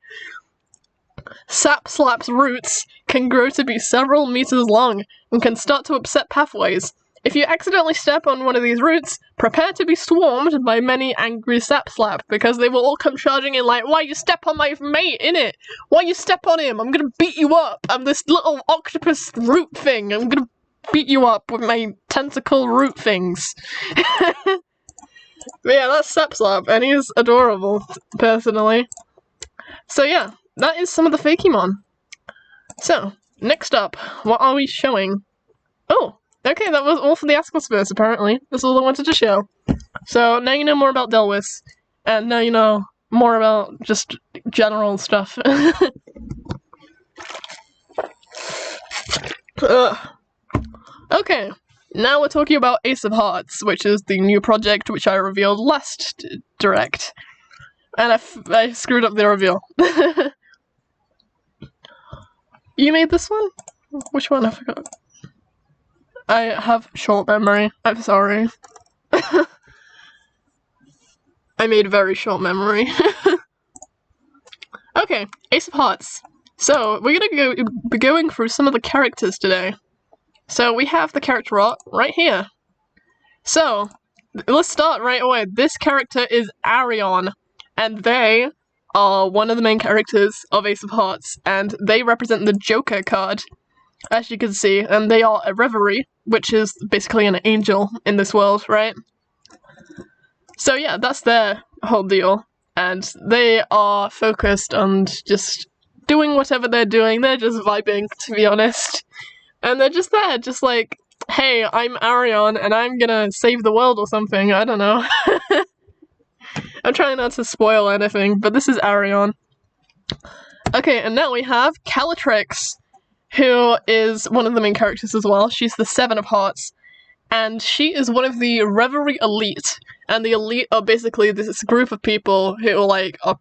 Sap Slap's roots can grow to be several meters long, and can start to upset pathways. If you accidentally step on one of these roots, prepare to be swarmed by many angry Sap Slap, because they will all come charging in like, why you step on my mate, innit? Why you step on him? I'm gonna beat you up! I'm this little octopus root thing! I'm gonna beat you up with my tentacle root things. But yeah, that's Sap Slap, and he's adorable, personally. So yeah, that is some of the Fakemon. So, next up, what are we showing? Oh! Okay, that was all for the Ascosverse, apparently. That's all I wanted to show. So, now you know more about Delwis, and now you know more about just general stuff. Okay, now we're talking about Ace of Hearts, which is the new project which I revealed last direct. And I screwed up the reveal. You made this one? Which one? I forgot. I have short memory. I'm sorry. I made very short memory. Okay, Ace of Hearts. So, we're gonna be going through some of the characters today. So, we have the character art right here. So, let's start right away. This character is Arion, and they are one of the main characters of Ace of Hearts, and they represent the Joker card, as you can see, and they are a Reverie, which is basically an angel in this world, right? So yeah, that's their whole deal, and they are focused on just doing whatever they're doing. They're just vibing, to be honest. And they're just there, just like, hey, I'm Arion, and I'm gonna save the world or something, I don't know. I'm trying not to spoil anything, but this is Arion. Okay, and now we have Calatrix, who is one of the main characters as well. She's the Seven of Hearts, and she is one of the Reverie Elite, and the Elite are basically this group of people who are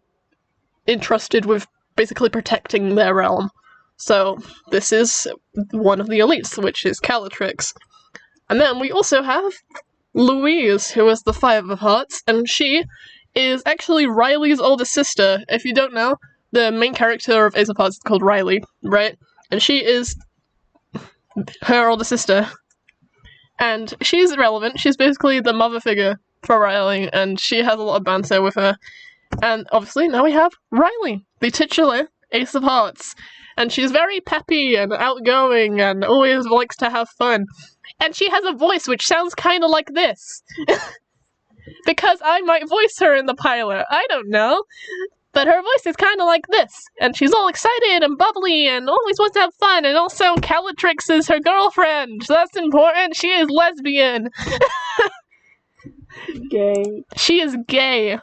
entrusted with basically protecting their realm. So this is one of the Elites, which is Calatrix. And then we also have Louise, who is the Five of Hearts, and she is actually Riley's older sister. If you don't know, the main character of Ace of Hearts is called Riley, right? And she is her older sister. And she's irrelevant. She's basically the mother figure for Riley, and she has a lot of banter with her. And obviously, now we have Riley, the titular Ace of Hearts. And she's very peppy and outgoing and always likes to have fun. And she has a voice which sounds kind of like this. Because I might voice her in the pilot. I don't know. But her voice is kind of like this. And she's all excited and bubbly and always wants to have fun. And also, Callatrix is her girlfriend. So that's important. She is lesbian. Gay. She is gay.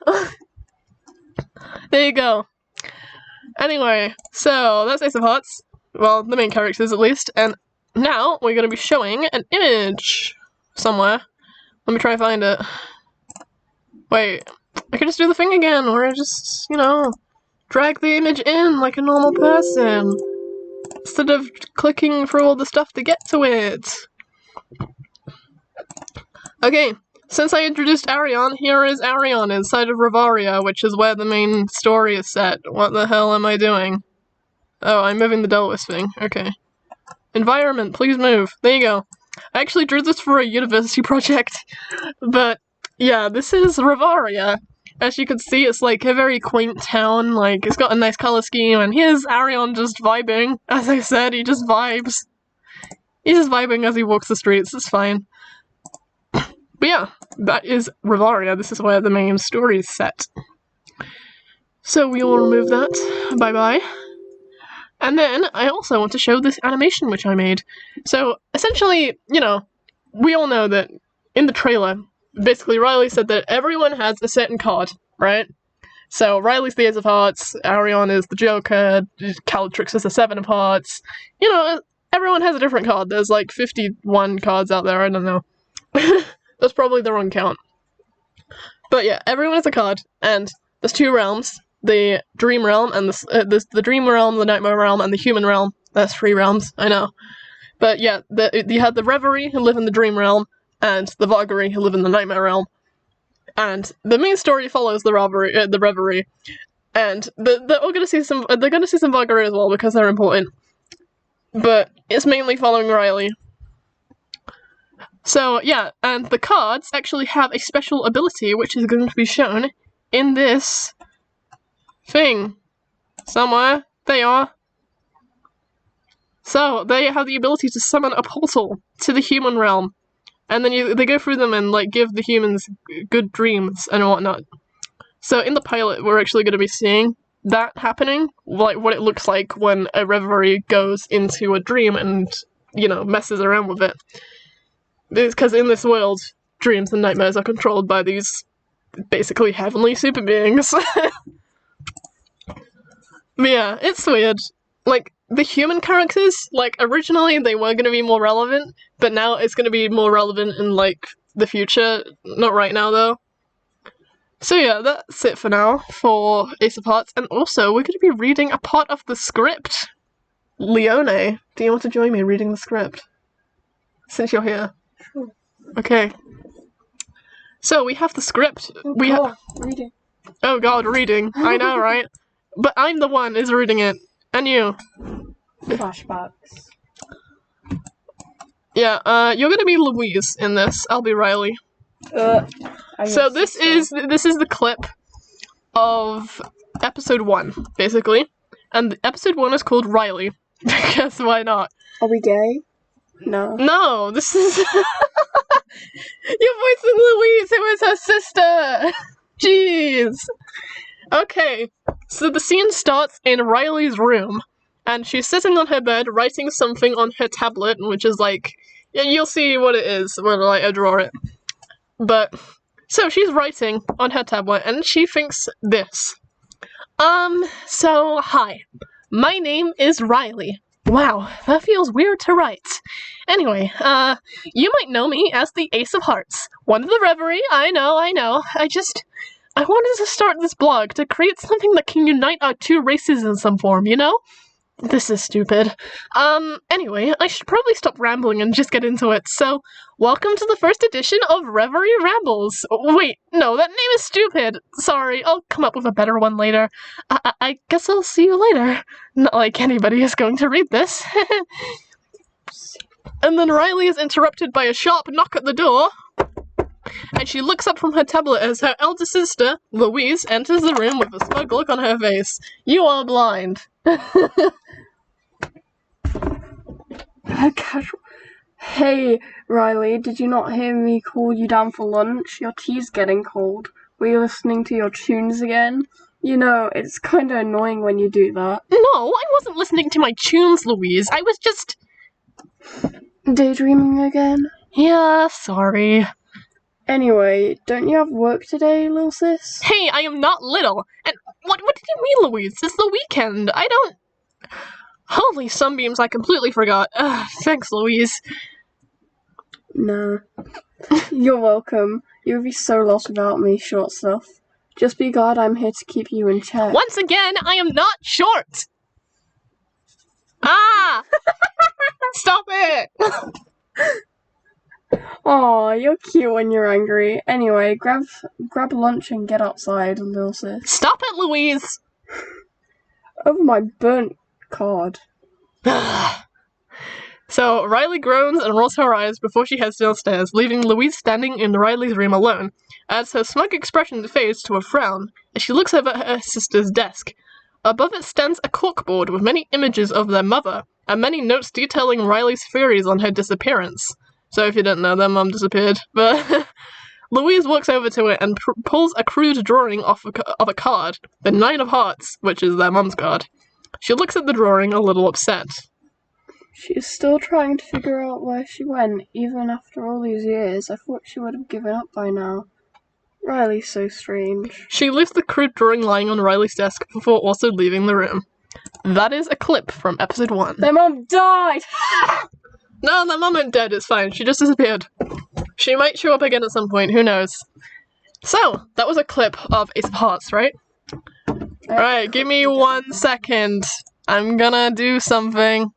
There you go. Anyway, so that's Ace of Hearts. Well, the main characters at least. And now we're going to be showing an image somewhere. Let me try and find it. Wait, I could just do the thing again, or I just, you know, drag the image in like a normal person. Instead of clicking through all the stuff to get to it. Okay, since I introduced Arion, here is Arion inside of Rivaria, which is where the main story is set. What the hell am I doing? Oh, I'm moving the Delwis thing. Okay. Environment, please move. There you go. I actually drew this for a university project, but yeah, this is Rivaria. As you can see, it's like a very quaint town, like, it's got a nice color scheme, and here's Arion just vibing. As I said, he just vibes. He's just vibing as he walks the streets, it's fine. But yeah, that is Rivaria. This is where the main story is set. So we will remove that. Bye-bye. And then, I also want to show this animation which I made. So, essentially, you know, we all know that in the trailer, basically Riley said that everyone has a certain card, right? So, Riley's the Ace of Hearts, Arion is the Joker, Callatrix is the Seven of Hearts. You know, everyone has a different card. There's like 51 cards out there, I don't know. That's probably the wrong count. But yeah, everyone has a card, and there's two realms. The Dream Realm and the Dream Realm, the Nightmare Realm, and the Human Realm. That's 3 realms, I know. But yeah, you had the Reverie, who live in the Dream Realm, and the Vagary, who live in the Nightmare Realm. And the main story follows the Reverie, and they're gonna see some Vagary as well because they're important. But it's mainly following Riley. So yeah, and the cards actually have a special ability which is going to be shown in this thing. Somewhere. They are. So, they have the ability to summon a portal to the human realm. And then they go through them and, like, give the humans good dreams and whatnot. So, in the pilot, we're actually going to be seeing that happening. Like, what it looks like when a reverie goes into a dream and, you know, messes around with it. Because in this world, dreams and nightmares are controlled by these, basically, heavenly super beings. But yeah, it's weird. Like, the human characters, like, originally they were going to be more relevant, but now it's going to be more relevant in, like, the future. Not right now, though. So yeah, that's it for now, for Ace of Hearts. And also, we're going to be reading a part of the script. Leone, do you want to join me reading the script? Since you're here. Sure. Okay. So, we have the script. Reading. Oh god, reading. I know, right? But I'm the one who's reading it. And you. Flashbacks. Yeah, you're gonna be Louise in this. I'll be Riley. So this is the clip of episode 1, basically. And episode 1 is called Riley. Because why not? Are we gay? No. No, this is... You're voicing Louise, who is her sister! Jeez! Okay, so the scene starts in Riley's room, and she's sitting on her bed writing something on her tablet, which is like... You'll see what it is when I draw it. But, so she's writing on her tablet, and she thinks this. So, hi. My name is Riley. Wow, that feels weird to write. Anyway, you might know me as the Ace of Hearts. One of the Reverie, I know. I wanted to start this blog to create something that can unite our two races in some form, you know? This is stupid. Anyway, I should probably stop rambling and just get into it. So, welcome to the first edition of Reverie Rambles. Wait, no, that name is stupid. Sorry, I'll come up with a better one later. I guess I'll see you later. Not like anybody is going to read this. And then Riley is interrupted by a sharp knock at the door. And she looks up from her tablet as her elder sister, Louise, enters the room with a smug look on her face. You are blind. Hey, Riley, did you not hear me call you down for lunch? Your tea's getting cold. Were you listening to your tunes again? You know, it's kinda annoying when you do that. No, I wasn't listening to my tunes, Louise. I was just... Daydreaming again? Yeah, sorry. Anyway, don't you have work today, little sis? Hey, I am not little. And what did you mean, Louise? It's the weekend. I don't... Holy sunbeams, I completely forgot. Thanks, Louise. Nah. You're welcome. You'd be so lost without me, short stuff. Just be glad I'm here to keep you in check. Once again, I am not short! Ah! Stop it! Aw, you're cute when you're angry. Anyway, grab lunch and get outside, little sis. Stop it, Louise! Over my burnt card. So, Riley groans and rolls her eyes before she heads downstairs, leaving Louise standing in Riley's room alone, adds her smug expression fades to a frown as she looks over at her sister's desk. Above it stands a corkboard with many images of their mother, and many notes detailing Riley's theories on her disappearance. So if you didn't know, their mum disappeared. But Louise walks over to it and pulls a crude drawing off of a card, the Nine of Hearts, which is their mum's card. She looks at the drawing a little upset. She's still trying to figure out where she went, even after all these years. I thought she would have given up by now. Riley's so strange. She leaves the crude drawing lying on Riley's desk before also leaving the room. That is a clip from episode 1. Their mom died! No, their mum ain't dead, it's fine. She just disappeared. She might show up again at some point, who knows. So, that was a clip of Ace of Hearts, right? Alright, give me 1 second. I'm gonna do something.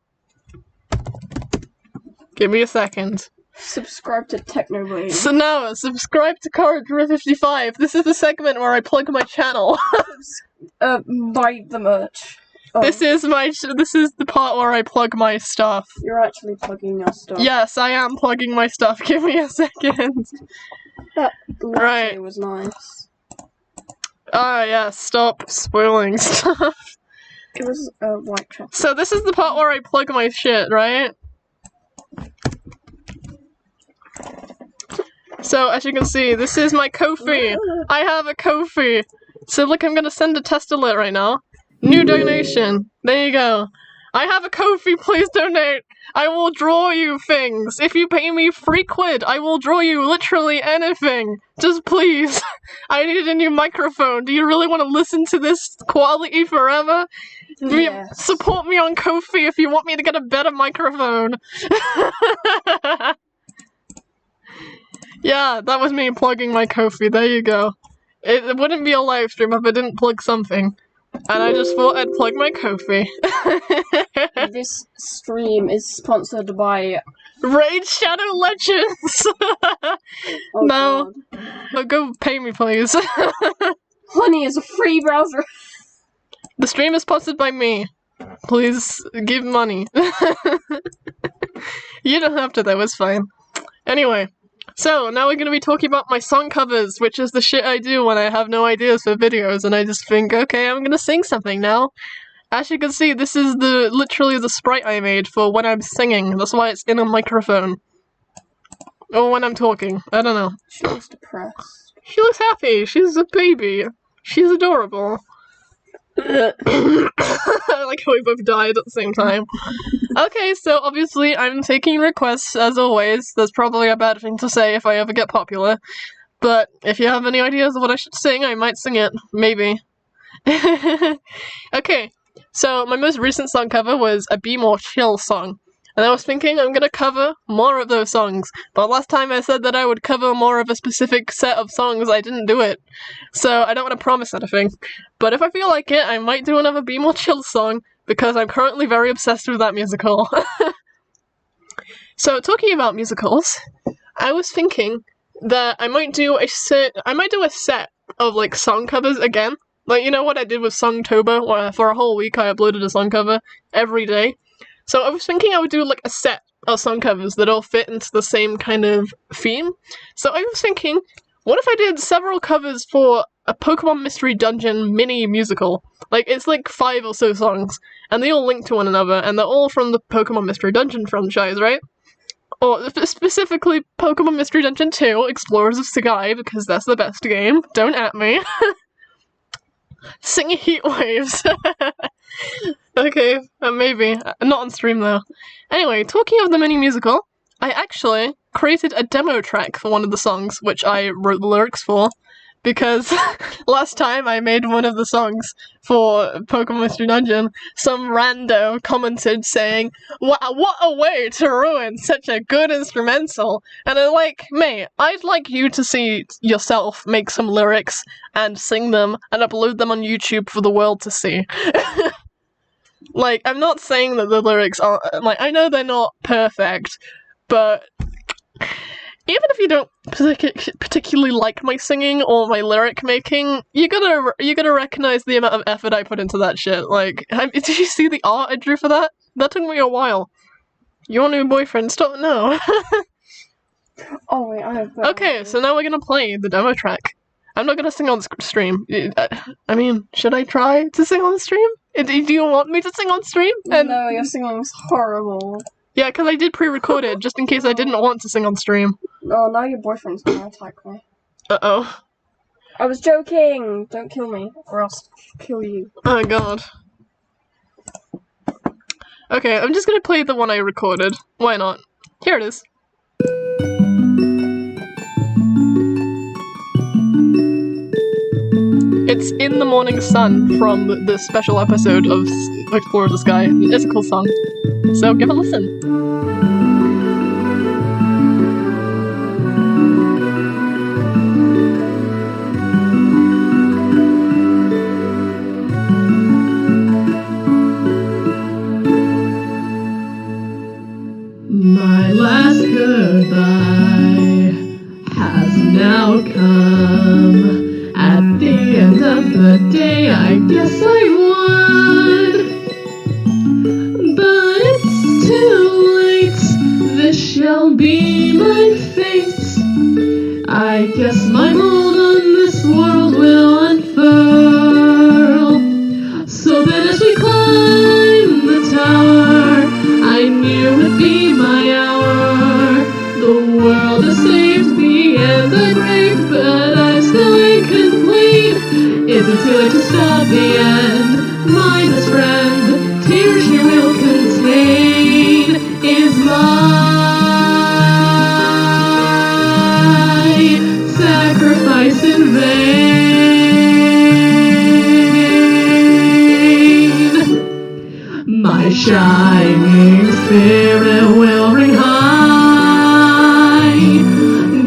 Give me a second. Subscribe to Technoblade. So now, subscribe to CD55. This is the segment where I plug my channel. Buy the merch. Oh, This is the part where I plug my stuff. you're actually plugging your stuff. Yes, I am plugging my stuff. Give me a second. That latte Right. was nice. Ah, yeah, stop spoiling stuff. It was white chocolate. So this is the part where I plug my shit, right? So, as you can see, this is my Ko-fi. I have a Ko-fi. So look, I'm gonna send a test alert right now. New donation. There you go. I have a Ko-fi, please donate. I will draw you things. If you pay me £3, I will draw you literally anything. Just please. I need a new microphone. Do you really want to listen to this quality forever? Yes. Support me on Ko-fi if you want me to get a better microphone. Yeah, that was me plugging my Ko-fi. There you go. It wouldn't be a live stream if I didn't plug something. And I just thought I'd plug my Ko-fi. This stream is sponsored by... Raid Shadow Legends! Oh No. God. No, go pay me, please. Honey is a free browser. The stream is sponsored by me. Please give money. You don't have to though, it's fine. Anyway, so now we're going to be talking about my song covers, which is the shit I do when I have no ideas for videos and I just think, okay, I'm going to sing something now. As you can see, this is literally the sprite I made for when I'm singing. That's why it's in a microphone. Or when I'm talking. I don't know. She looks depressed. She looks happy. She's a baby. She's adorable. I like how we both died at the same time. Okay, so obviously I'm taking requests as always. That's probably a bad thing to say if I ever get popular. But if you have any ideas of what I should sing, I might sing it. Maybe. Okay, so my most recent song cover was a Be More Chill song. And I was thinking I'm gonna cover more of those songs, but last time I said that I would cover more of a specific set of songs, I didn't do it. So I don't want to promise anything. But if I feel like it, I might do another Be More Chill song, because I'm currently very obsessed with that musical. So, talking about musicals, I was thinking that I might do a set of like song covers again. Like, you know what I did with Songtober, where for a whole week I uploaded a song cover every day. So I was thinking I would do like a set of song covers that all fit into the same kind of theme. So I was thinking, what if I did several covers for a Pokemon Mystery Dungeon mini musical? Like, it's like 5 or so songs, and they all link to one another, and they're all from the Pokemon Mystery Dungeon franchise, right? Or specifically Pokemon Mystery Dungeon 2, Explorers of Sky, because that's the best game. Don't at me. Singing Heat Waves. Okay, maybe. Not on stream, though. Anyway, talking of the mini musical, I actually created a demo track for one of the songs, which I wrote the lyrics for, because last time I made one of the songs for Pokemon Mystery Dungeon, some rando commented saying, what a way to ruin such a good instrumental. And I'm like, mate, I'd like you to see yourself make some lyrics and sing them and upload them on YouTube for the world to see. Like, I'm not saying that the lyrics are, like, I know they're not perfect, but even if you don't particularly like my singing or my lyric making, you gotta recognize the amount of effort I put into that shit. Like, did you see the art I drew for that? That took me a while. Your new boyfriend, stop, no. Oh wait, I have that. Okay, so now we're gonna play the demo track. I'm not gonna sing on stream. I mean, should I try to sing on stream? Do you want me to sing on stream? No, your singing's horrible. Yeah, because I did pre-record it, just in case I didn't want to sing on stream. Oh, now your boyfriend's gonna attack me. Uh-oh. I was joking! Don't kill me, or else I'll kill you. Oh god. Okay, I'm just gonna play the one I recorded. Why not? Here it is. It's In the Morning Sun from the special episode of Explorers of Sky. It's a cool song. So give it a listen. My last goodbye has now come. At the end of the day, I guess I won. But it's too late, this shall be my fate. I guess my hold on this world will unfurl. So then as we climb the tower, I knew it'd be my hour. The world has saved me and I'm brave, but I still ain't complete. Is it too late to stop the end? My best friend, tears she will contain, is my sacrifice in vain. My shining spirit will ring high,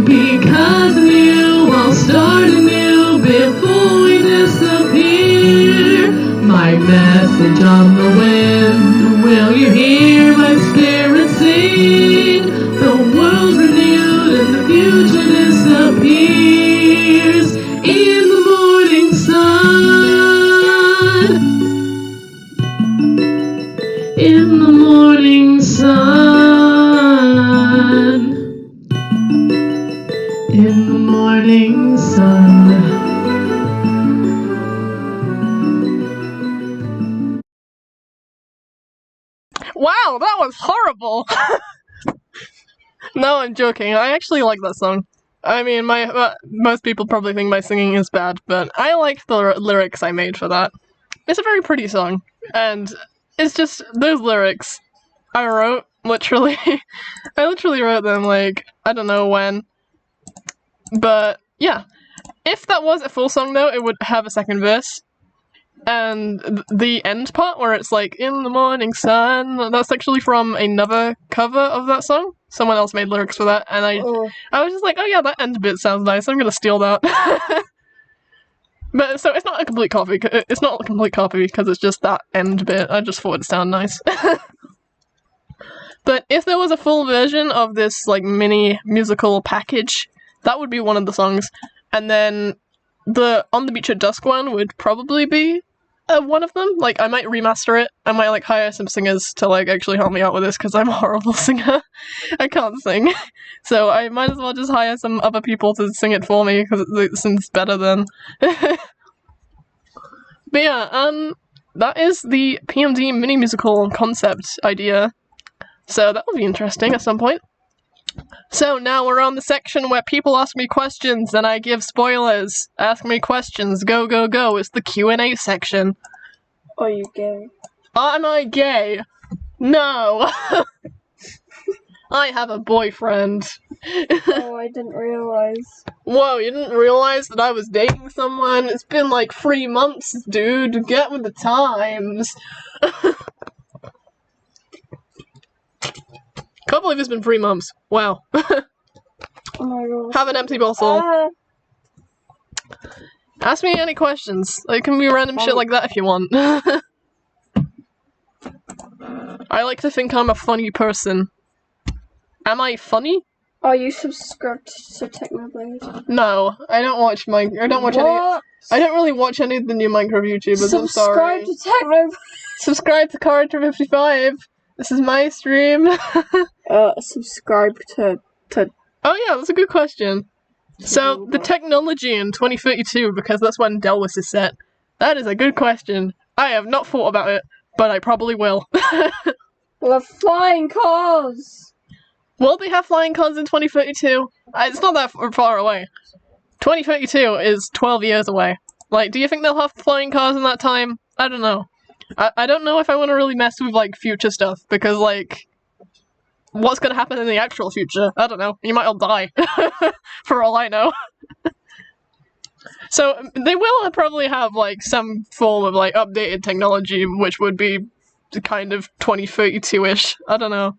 because of you I'll start anew before we disappear. My message on the wind, will you hear my spirit sing? The world's renewed and the future disappears in the morning sun. In the morning sun. In the morning sun. Wow, that was horrible! No, I'm joking. I actually like that song. I mean, most people probably think my singing is bad, but I like the lyrics I made for that. It's a very pretty song, and it's just those lyrics I wrote, literally. I literally wrote them, like, I don't know when. But, yeah. If that was a full song, though, it would have a second verse. And the end part, where it's like, in the morning sun, that's actually from another cover of that song. Someone else made lyrics for that, and I was just like, oh yeah, that end bit sounds nice, I'm gonna steal that. But so it's not a complete copy. It's not a complete copy because it's just that end bit. I just thought it sounded nice. But if there was a full version of this like mini musical package, that would be one of the songs. And then the On the Beach at Dusk one would probably be one of them. Like, I might remaster it. I might like hire some singers to like actually help me out with this because I'm a horrible singer. I can't sing. So I might as well just hire some other people to sing it for me because it seems better then. But yeah, that is the PMD mini musical concept idea. So that will be interesting at some point. So now we're on the section where people ask me questions and I give spoilers. Ask me questions. Go, go, go. It's the Q&A section. Are you gay? Am I gay? No. I have a boyfriend. Oh, I didn't realize. Whoa, you didn't realize that I was dating someone? It's been like 3 months, dude. Get with the times. Can't believe it's been 3 months. Wow. Oh my god. Have an empty bottle. Ask me any questions. It can be random shit like that if you want. I like to think I'm a funny person. Am I funny? Are you subscribed to Technoblade? No, I don't watch any. I don't really watch any of the new Minecraft YouTubers. I'm sorry. Subscribe to Technoblade. Subscribe to CD55. This is my stream. Subscribe to. Oh yeah, that's a good question. So, the technology in 2032, because that's when Delwis is set. That is a good question. I have not thought about it, but I probably will. The flying cars! Will they have flying cars in 2032? It's not that far away. 2032 is 12 years away. Like, do you think they'll have flying cars in that time? I don't know. I don't know if I want to really mess with, like, future stuff, because, like, what's gonna happen in the actual future? I don't know. You might all die. For all I know. So, they will probably have, like, some form of, like, updated technology, which would be kind of 2032-ish. I don't know.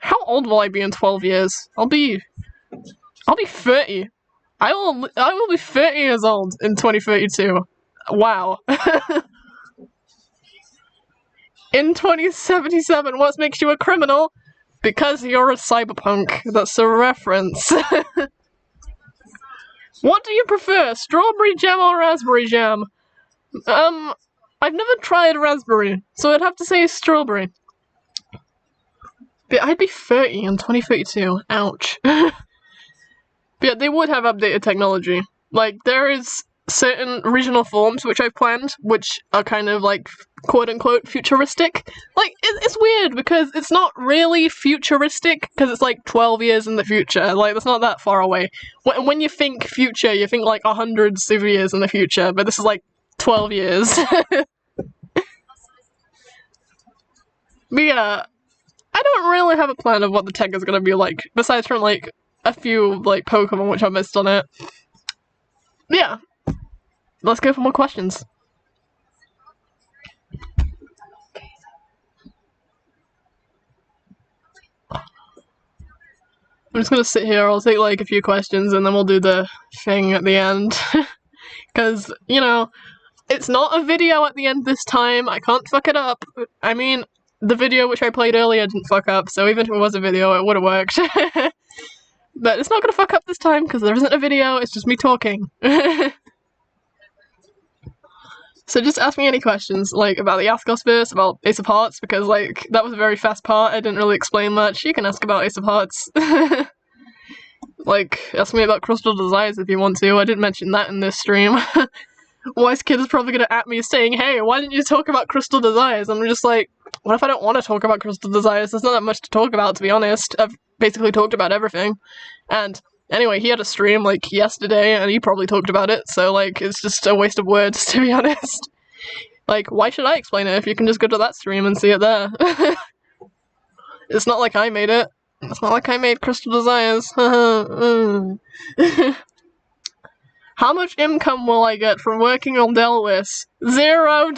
How old will I be in 12 years? I'll be 30. I will be 30 years old in 2032. Wow. In 2077, what makes you a criminal? Because you're a cyberpunk. That's a reference. What do you prefer, strawberry jam or raspberry jam? I've never tried raspberry, so I'd have to say strawberry. But I'd be 30 in 2032. Ouch. But yeah, they would have updated technology. Like, there is certain regional forms which I've planned, which are kind of like quote-unquote futuristic. Like, it's weird because it's not really futuristic because it's like 12 years in the future. Like, it's not that far away. When you think future, you think like 100 years in the future, but this is like 12 years. But yeah, I don't really have a plan of what the tech is gonna be like, besides from like a few like Pokemon which I missed on it. Yeah. Let's go for more questions. I'm just gonna sit here, I'll take like a few questions and then we'll do the thing at the end. Because, you know, it's not a video at the end this time, I can't fuck it up. I mean, the video which I played earlier didn't fuck up, so even if it was a video, it would've worked. But it's not gonna fuck up this time, because there isn't a video, it's just me talking. So just ask me any questions, like, about the Ask Us verse, about Ace of Hearts, because, like, that was a very fast part, I didn't really explain much. You can ask about Ace of Hearts. Like, ask me about Crystal Desires if you want to, I didn't mention that in this stream. Wise Kid is probably gonna at me saying, hey, why didn't you talk about Crystal Desires? And I'm just like, what if I don't want to talk about Crystal Desires? There's not that much to talk about, to be honest. I've basically talked about everything. And anyway, he had a stream, like, yesterday, and he probably talked about it, so, like, it's just a waste of words, to be honest. Like, why should I explain it if you can just go to that stream and see it there? It's not like I made it. It's not like I made Crystal Desires. How much income will I get from working on Delwis? $0!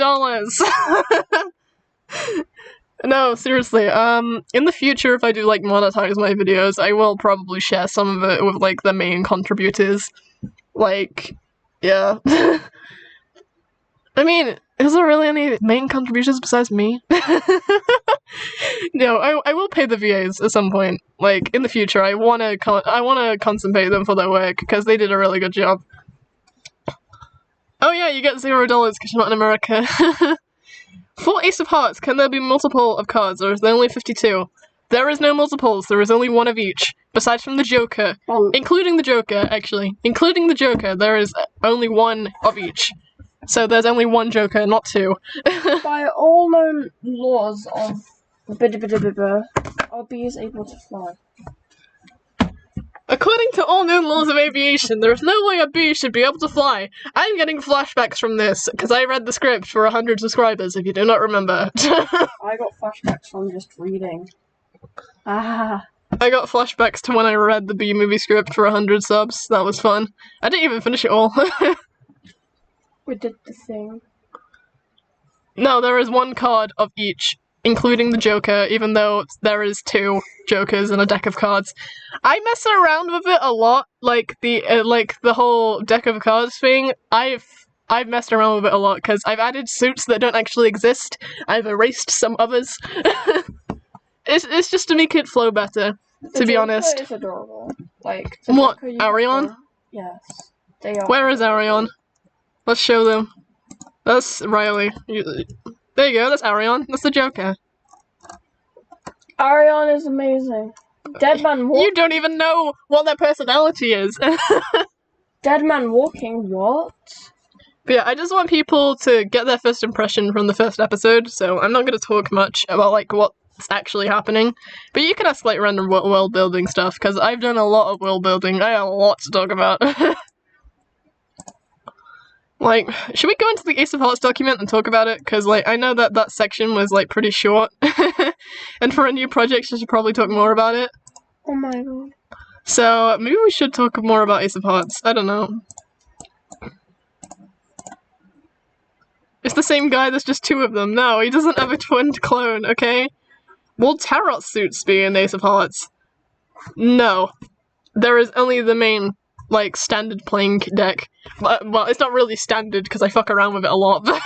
No, seriously, in the future, if I do, like, monetize my videos, I will probably share some of it with, like, the main contributors. Like, Yeah. I mean, is there really any main contributions besides me? No, I will pay the VAs at some point. Like, in the future, I wanna compensate them for their work, because they did a really good job. Oh yeah, you get $0 because you're not in America. For Ace of Hearts, can there be multiple of cards, or is there only 52? There is no multiples, there is only one of each. Besides from the Joker. Including the Joker, actually. Including the Joker, there is only one of each. So there's only one Joker, not two. By all known laws of are bees able to fly? According to all known laws of aviation, there is no way a bee should be able to fly. I'm getting flashbacks from this, because I read the script for 100 subscribers, if you do not remember. I got flashbacks from just reading. Ah. I got flashbacks to when I read the Bee Movie script for 100 subs. That was fun. I didn't even finish it all. We did the thing. No, there is one card of each, including the Joker, even though there is two Jokers in a deck of cards. I mess around with it a lot, like the whole deck of cards thing. I've messed around with it a lot because I've added suits that don't actually exist. I've erased some others. It's just to make it flow better, to be honest. It's adorable. Like what, Arion? Yes, they are. Where is Arion? Let's show them. That's Riley. There you go, that's Arion. That's the Joker. Arion is amazing. Dead Man Walking. You don't even know what their personality is. Dead Man Walking, what? But yeah, I just want people to get their first impression from the first episode, so I'm not going to talk much about like what's actually happening. But you can ask like random world building stuff, because I've done a lot of world building. I have a lot to talk about. Like, should we go into the Ace of Hearts document and talk about it? Because, like, I know that section was, like, pretty short. And for a new project, I should probably talk more about it. Oh my god. So, maybe we should talk more about Ace of Hearts. I don't know. It's the same guy, there's just two of them. No, he doesn't have a twin clone, okay? Will Tarot suits be in Ace of Hearts? No. There is only the main, like, standard playing deck. Well, it's not really standard because I fuck around with it a lot, but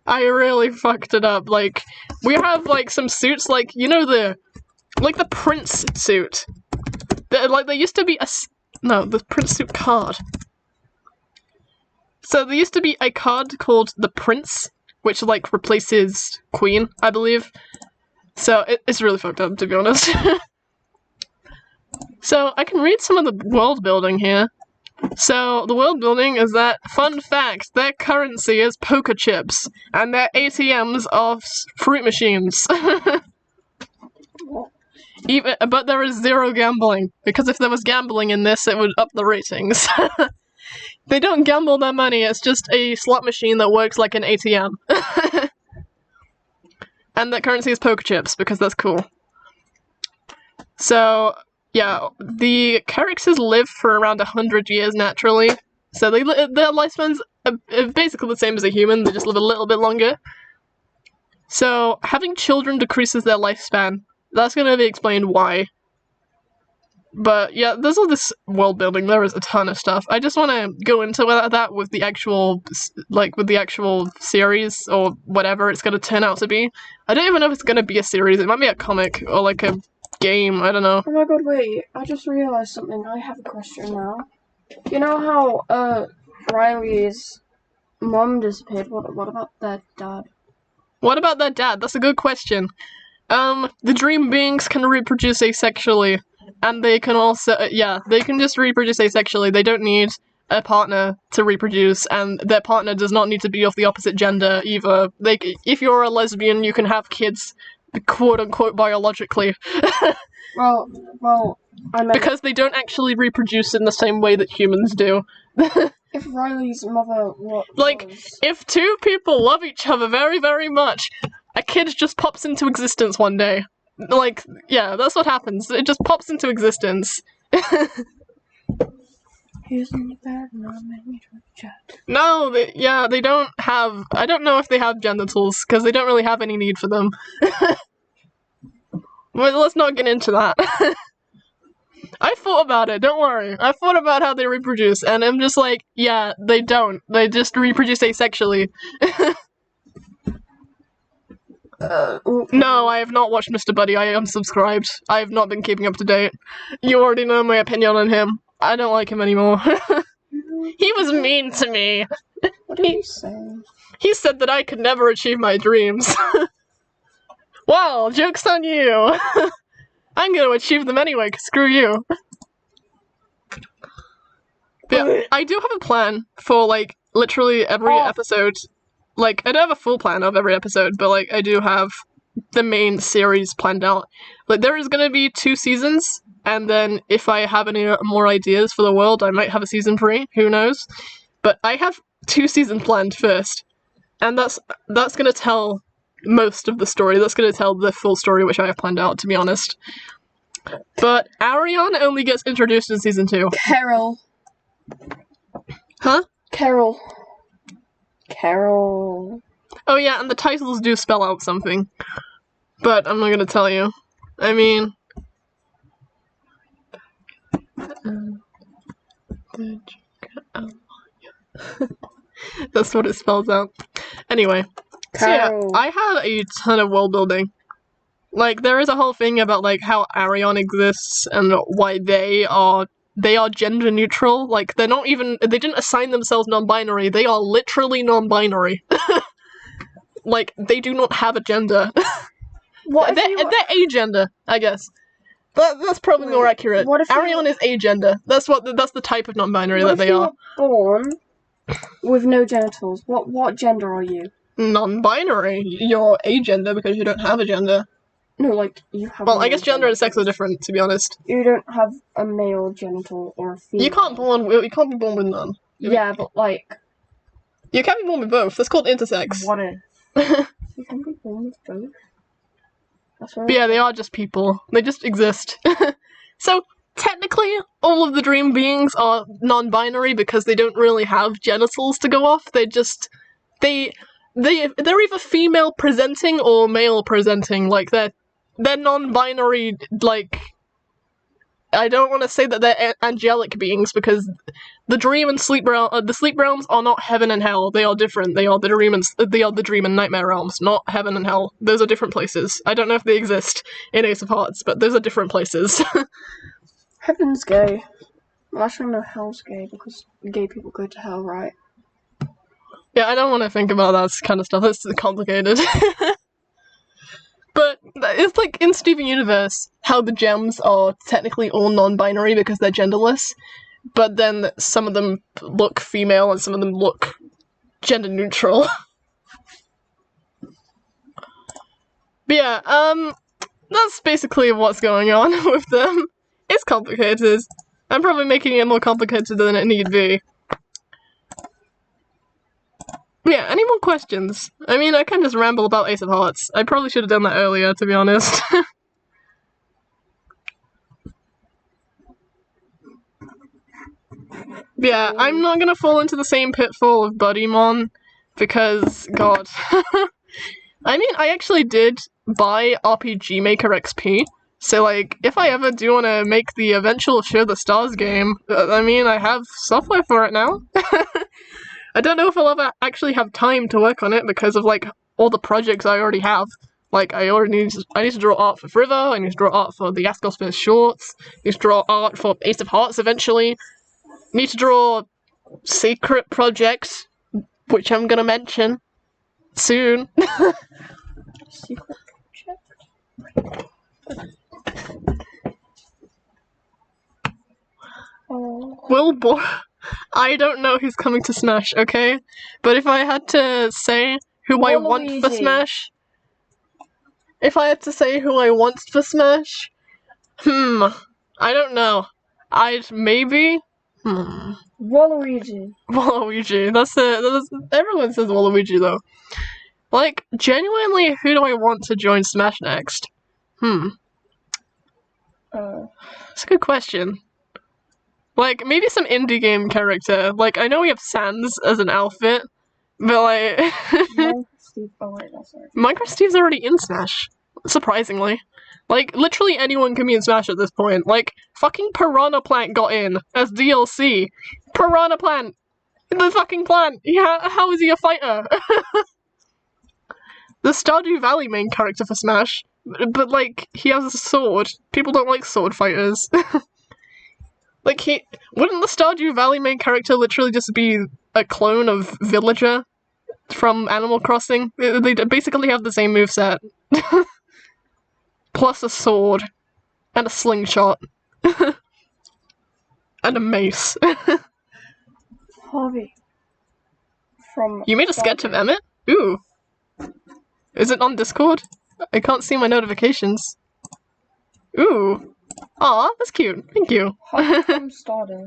I really fucked it up. Like, we have, like, some suits, like, you know the Prince suit. Like, there used to be the Prince suit card. So there used to be a card called the Prince, which, like, replaces Queen, I believe. So it's really fucked up, to be honest. So I can read some of the world building here. So the world building is that, fun fact, their currency is poker chips, and their ATMs are fruit machines. But there is zero gambling, because if there was gambling in this, it would up the ratings. They don't gamble their money, it's just a slot machine that works like an ATM. And that currency is poker chips, because that's cool. So, yeah, the characters live for around 100 years naturally. So their lifespan's basically the same as a human, they just live a little bit longer. So, having children decreases their lifespan. That's gonna be explained why. But yeah, there's all this world building, there is a ton of stuff. I just want to go into that with the actual, series, or whatever it's gonna turn out to be. I don't even know if it's gonna be a series, it might be a comic, or like a game, I don't know. Oh my god, wait, I just realized something. I have a question now. You know how, Riley's mom disappeared? What about their dad? What about their dad? That's a good question. The dream beings can reproduce asexually. And they can also, they can just reproduce asexually. They don't need a partner to reproduce, and their partner does not need to be of the opposite gender either. If you're a lesbian, you can have kids, quote-unquote, biologically. Well, I meant... Because they don't actually reproduce in the same way that humans do. If Riley's mother was... Like, if two people love each other very, very much, a kid just pops into existence one day. Like, yeah, that's what happens. It just pops into existence. No, they don't have... I don't know if they have genitals, because they don't really have any need for them. Well, let's not get into that. I thought about it, don't worry. I thought about how they reproduce, and I'm just like, yeah, they don't. They just reproduce asexually. No, I have not watched Mr. Buddy. I am subscribed. I have not been keeping up to date. You already know my opinion on him. I don't like him anymore. He was mean to me. What did you say? He said that I could never achieve my dreams. Well, joke's on you. I'm gonna achieve them anyway, 'cause screw you. Yeah, I do have a plan for, like, literally every episode. Like, I don't have a full plan of every episode, but, like, I do have the main series planned out. Like, there is gonna be 2 seasons, and then if I have any more ideas for the world, I might have a season 3, who knows? But I have 2 seasons planned first, and that's gonna tell most of the story. That's gonna tell the full story, which I have planned out, to be honest. But Arion only gets introduced in season 2. Carol. Huh? Carol. Oh yeah, and the titles do spell out something. But I'm not gonna tell you. I mean... That's what it spells out. Anyway. So yeah, I have a ton of world building. Like, there is a whole thing about, like, how Arion exists and why they are gender neutral. Like, they didn't assign themselves non-binary, they are literally non-binary. Like, they do not have a gender. What they're agender, I guess. That's probably more accurate. Arion is agender. That's the type of non-binary that they are. Born with no genitals. What gender are you? Non-binary. You're agender because you don't have a gender. No, like, you have... Well, I guess gender and sex are different, to be honest. You don't have a male genital or a female. You can't be born with none. Yeah, but, like... You can be born with both. That's called intersex. What if? You can be born with both? That's what But yeah, they are just people. They just exist. So, technically, all of the dream beings are non-binary because they don't really have genitals to go off. They're either female presenting or male presenting. Like, they're non-binary, like... I don't want to say that they're angelic beings because the dream and sleep the sleep realms are not heaven and hell. They are different. They are the dream and nightmare realms, not heaven and hell. Those are different places. I don't know if they exist in Ace of Hearts, but those are different places. Heaven's gay. Well, actually, no, hell's gay because gay people go to hell, right? Yeah, I don't want to think about that kind of stuff. It's complicated. But it's like in Steven Universe, how the gems are technically all non-binary because they're genderless, but then some of them look female and some of them look gender neutral. But yeah, that's basically what's going on with them. It's complicated. I'm probably making it more complicated than it need be. Yeah, any more questions? I mean, I can just ramble about Ace of Hearts. I probably should have done that earlier, to be honest. Yeah, I'm not gonna fall into the same pitfall of Buddymon, because, god. I mean, I actually did buy RPG Maker XP, so, like, if I ever do want to make the eventual Show the Stars game, I mean, I have software for it now. I don't know if I'll ever actually have time to work on it because of, like, all the projects I already have. Like, I need to draw art for River, I need to draw art for the Askelsphere shorts, I need to draw art for Ace of Hearts eventually, I need to draw secret projects, which I'm gonna mention soon. Secret project? I don't know who's coming to Smash, okay? But if I had to say who I want for Smash... I don't know. Waluigi. Waluigi. Everyone says Waluigi, though. Like, genuinely, who do I want to join Smash next? That's a good question. Like, maybe some indie game character. Like, I know we have Sans as an outfit, but like... Minecraft Steve. Oh wait, that's right. Minecraft Steve's already in Smash. surprisingly. Like, literally anyone can be in Smash at this point. Like, fucking Piranha Plant got in as DLC. Piranha Plant! The fucking plant! Yeah, how is he a fighter? The Stardew Valley main character for Smash. But, like, he has a sword. People don't like sword fighters. Like, wouldn't the Stardew Valley main character literally just be a clone of Villager from Animal Crossing? They basically have the same moveset. Plus a sword. And a slingshot. And a mace. Harvey. From You made a sketch of Emmett? Ooh. Is it on Discord? I can't see my notifications. Ooh. Aw, that's cute. Thank you. Harvey from Stardew.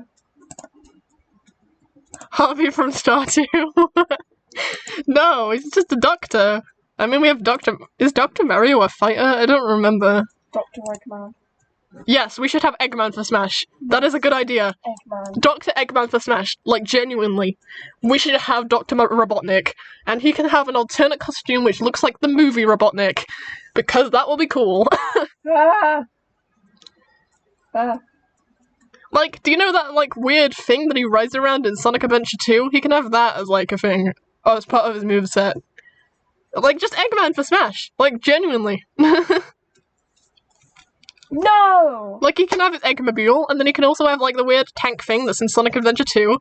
Harvey from Stardew. No, he's just a doctor. I mean, we have Dr. Is Dr. Mario a fighter? I don't remember. Dr. Eggman. Yes, we should have Eggman for Smash. That is a good idea. Eggman. Dr. Eggman for Smash. Like, genuinely. We should have Dr. Robotnik. And he can have an alternate costume which looks like the movie Robotnik. Because that will be cool. Ah! Ah. Like, do you know that, like, weird thing that he rides around in Sonic Adventure 2? He can have that as, like, a thing. Oh, as part of his moveset. Like, just Eggman for Smash. Like, genuinely. No! Like, he can have his Eggmobile, and then he can also have, like, the weird tank thing that's in Sonic Adventure 2.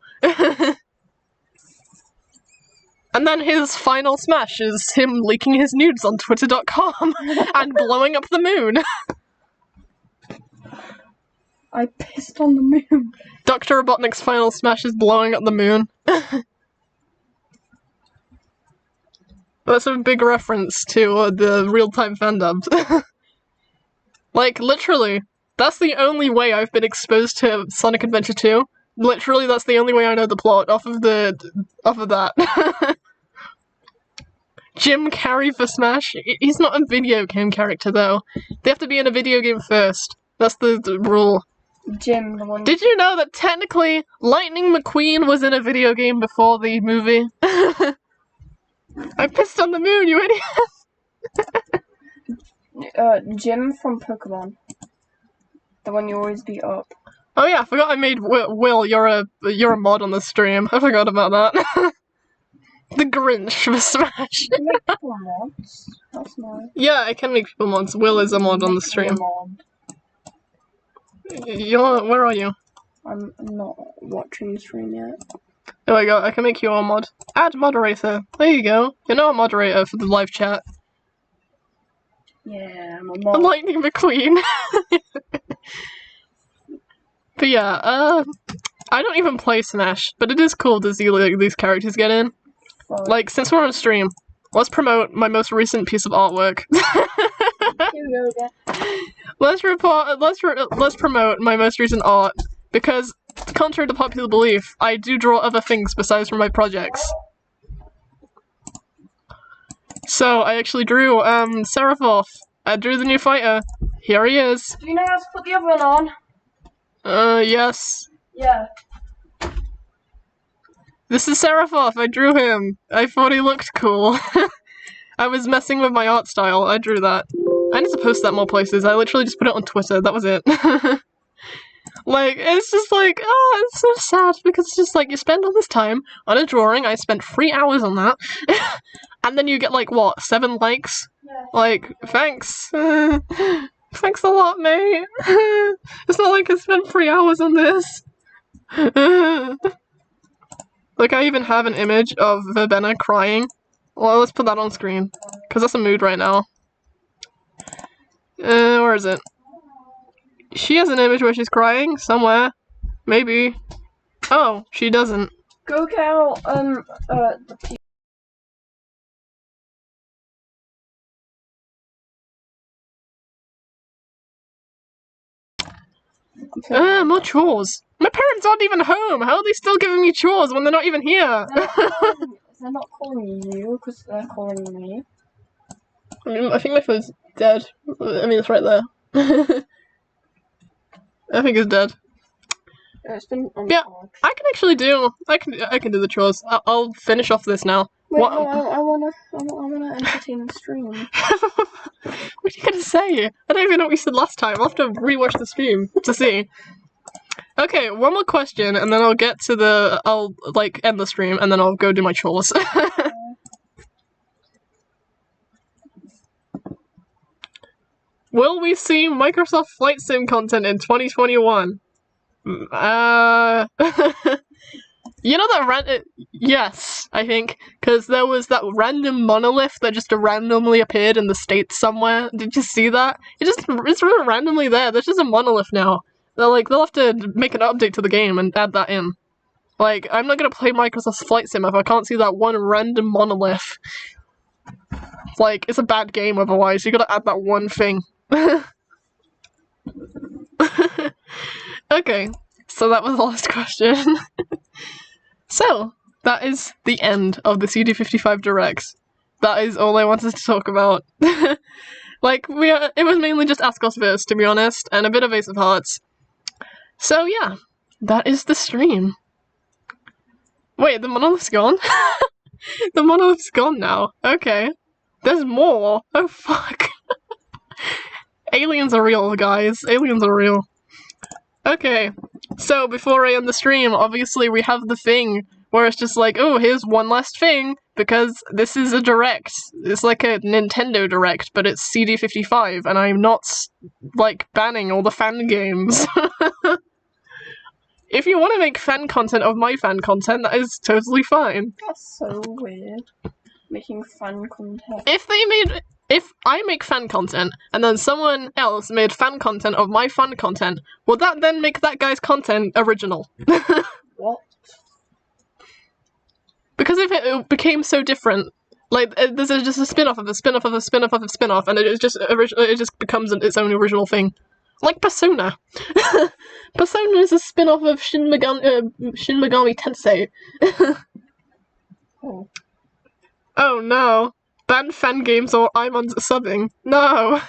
And then his final Smash is him leaking his nudes on Twitter.com and blowing up the moon. I pissed on the moon. Dr. Robotnik's final Smash is blowing up the moon. That's a big reference to the real-time fandubs. Like, literally, that's the only way I've been exposed to Sonic Adventure 2. Literally, that's the only way I know the plot, off of that. Jim Carrey for Smash? He's not a video game character, though. They have to be in a video game first. That's the rule. Jim, the one. Did you know that technically Lightning McQueen was in a video game before the movie? I pissed on the moon, you idiot! Jim from Pokemon. The one you always beat up. Oh yeah, I forgot I made Will, you're a mod on the stream. I forgot about that. The Grinch for Smash. You can make people mods. That's nice. Yeah, I can make people mods. Will is a mod on the stream. Where are you? I'm not watching the stream yet. There we go, I can make you a mod. Add moderator. There you go. You're now a moderator for the live chat. Yeah, I'm a mod. Lightning McQueen. But yeah, I don't even play Smash, but it is cool to see like these characters get in. Fuck. Like, since we're on stream, let's promote my most recent piece of artwork. Here we go again. Let's promote my most recent art, because, contrary to popular belief, I do draw other things besides from my projects. So, I actually drew, Seraphoth. I drew the new fighter. Here he is. Do you know how to put the other one on? Yes. Yeah. This is Seraphoth, I drew him. I thought he looked cool. I was messing with my art style, I drew that. I need to post that more places, I literally just put it on Twitter, that was it. Like, it's just like, oh, it's so sad, because it's just like, you spend all this time on a drawing, I spent 3 hours on that, and then you get like, what, 7 likes? Yeah. Like, thanks. Thanks a lot, mate. It's not like I spent 3 hours on this. Like, I even have an image of Verbena crying. Well, let's put that on screen, because that's a mood right now. Where is it? She has an image where she's crying, somewhere. Maybe. Oh, she doesn't. Go get out, the More chores. My parents aren't even home. How are they still giving me chores when they're not even here? They're not calling you, because they're calling me. I think my phone's dead. I mean, it's right there. I think it's dead. It's been on Yeah, I can actually do. I can do the chores. I'll finish off this now. Wait, What? no, I wanna entertain the stream. What are you gonna say? I don't even know what you said last time. I'll have to rewatch the stream to see. Okay, one more question, and then I'll get to the... I'll, like, end the stream, and then I'll go do my chores. Will we see Microsoft Flight Sim content in 2021? You know that yes, I think, because there was that random monolith that just randomly appeared in the States somewhere. Did you see that? It's really randomly there. There's just a monolith now. They'll have to make an update to the game and add that in. Like, I'm not gonna play Microsoft Flight Sim if I can't see that one random monolith. Like, it's a bad game otherwise. You gotta add that one thing. Okay, so that was the last question. So, that is the end of the CD55 Directs. That is all I wanted to talk about. Like, it was mainly just Ask Us This, to be honest, and a bit of Ace of Hearts. So yeah, that is the stream. Wait, the monolith's gone? The monolith's gone now. Okay. There's more. Oh fuck. Aliens are real, guys. Aliens are real. Okay, so before I end the stream, obviously we have the thing where it's just like, oh, here's one last thing, because this is a Direct. It's like a Nintendo Direct, but it's CD55, and I'm not, like, banning all the fan games. If you want to make fan content of my fan content, that is totally fine. That's so weird. Making fan content. If I make fan content, and then someone else made fan content of my fan content, will that then make that guy's content original? What? Because if it became so different, like, there's just a spin-off of a spin-off of a spin-off of a spin-off, and it just becomes its own original thing. Like Persona. Persona is a spin-off of Shin Megami Tensei. Oh. Oh no. Ban fan games or I'm unsubbing. No.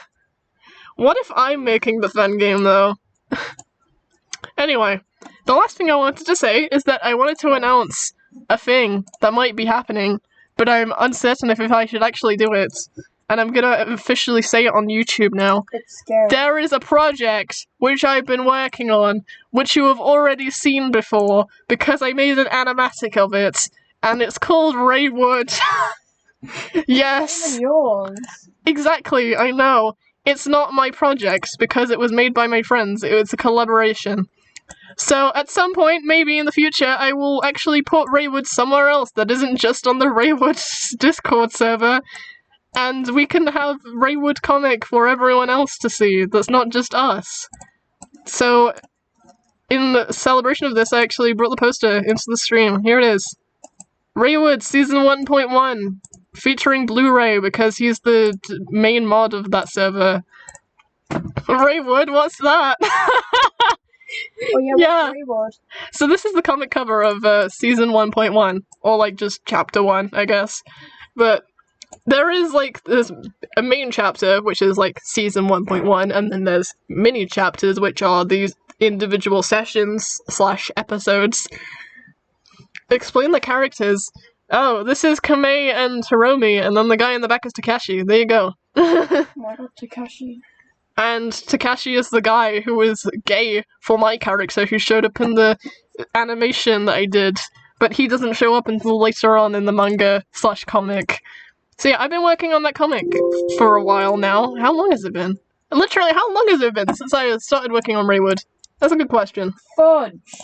What if I'm making the fan game, though? Anyway, the last thing I wanted to say is that I wanted to announce a thing that might be happening, but I'm uncertain if I should actually do it. And I'm gonna officially say it on YouTube now. It's scary. There is a project which I've been working on, which you have already seen before, because I made an animatic of it, and it's called Raywood. Yes. Even yours. Exactly, I know. It's not my project, because it was made by my friends. It was a collaboration. So, at some point, maybe in the future, I will actually put Raywood somewhere else that isn't just on the Raywood Discord server. And we can have Raywood comic for everyone else to see, that's not just us. So, in the celebration of this, I actually brought the poster into the stream. Here it is. Raywood Season 1.1, featuring Blu-ray, because he's the main mod of that server. Raywood, what's that? Oh yeah, Yeah. Raywood. So this is the comic cover of Season 1.1, or like just Chapter 1, I guess. But there is like a main chapter, which is like Season 1.1, and then there's mini chapters, which are these individual sessions / episodes. Explain the characters. Oh, this is Kamei and Hiromi, and then the guy in the back is Takashi. There you go. Oh my god, Takashi. And Takashi is the guy who was gay for my character, who showed up in the animation that I did, but he doesn't show up until later on in the manga / comic. So yeah, I've been working on that comic for a while now. How long has it been? Literally, how long has it been since I started working on Raywood? That's a good question. Fudge.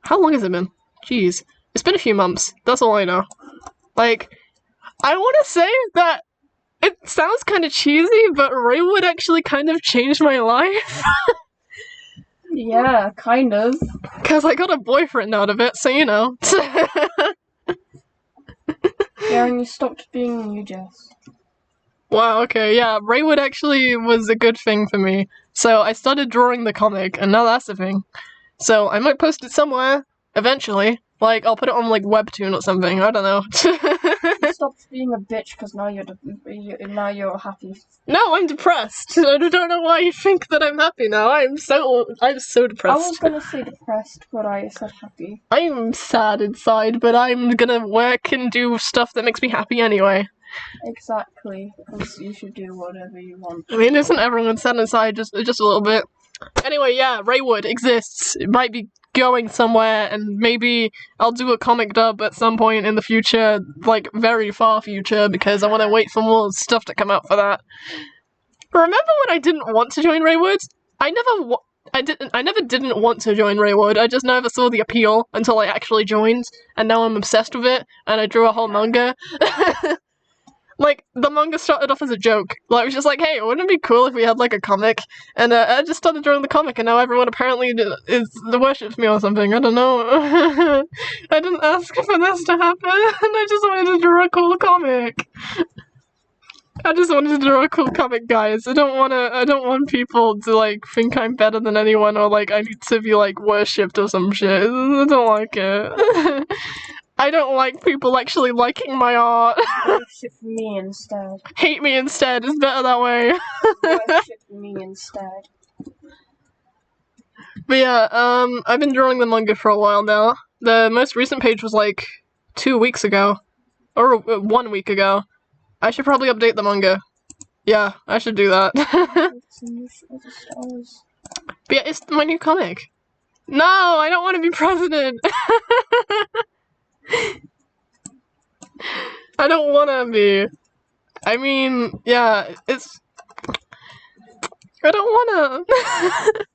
How long has it been? Jeez. It's been a few months. That's all I know. Like, I want to say that it sounds kind of cheesy, but Raywood actually kind of changed my life. Yeah, kind of. Because I got a boyfriend out of it, so you know. Yeah, and you stopped being you, Jess. Wow, okay, yeah, Raywood actually was a good thing for me. So I started drawing the comic, and now that's the thing. So I might post it somewhere, eventually. Like, I'll put it on, like, Webtoon or something, I don't know. You stopped being a bitch because now you're happy. No, I'm depressed. I don't know why you think that I'm happy now. I'm so depressed. I was gonna say depressed, but I said happy. I'm sad inside, but I'm gonna work and do stuff that makes me happy anyway. Exactly, because you should do whatever you want. I mean, isn't everyone set aside just a little bit? Anyway, yeah, Raywood exists. It might be going somewhere, and maybe I'll do a comic dub at some point in the future, like very far future, because I want to wait for more stuff to come out for that. Remember when I didn't want to join Raywood? I never didn't want to join Raywood. I just never saw the appeal until I actually joined, and now I'm obsessed with it, and I drew a whole manga. Like, the manga started off as a joke. Like, it was just like, hey, wouldn't it be cool if we had, like, a comic? And I just started drawing the comic, and now everyone apparently worships me or something. I don't know. I didn't ask for this to happen. I just wanted to draw a cool comic. I just wanted to draw a cool comic, guys. I don't want people to, like, think I'm better than anyone, or, like, I need to be, like, worshipped or some shit. I don't like it. I don't like people actually liking my art. Worship me instead. Hate me instead is better that way. Worship me instead. But yeah, I've been drawing the manga for a while now. The most recent page was like 2 weeks ago. Or 1 week ago. I should probably update the manga. Yeah, I should do that. But yeah, it's my new comic. No, I don't want to be president. I don't want to be. I mean, yeah, it's... I don't want to.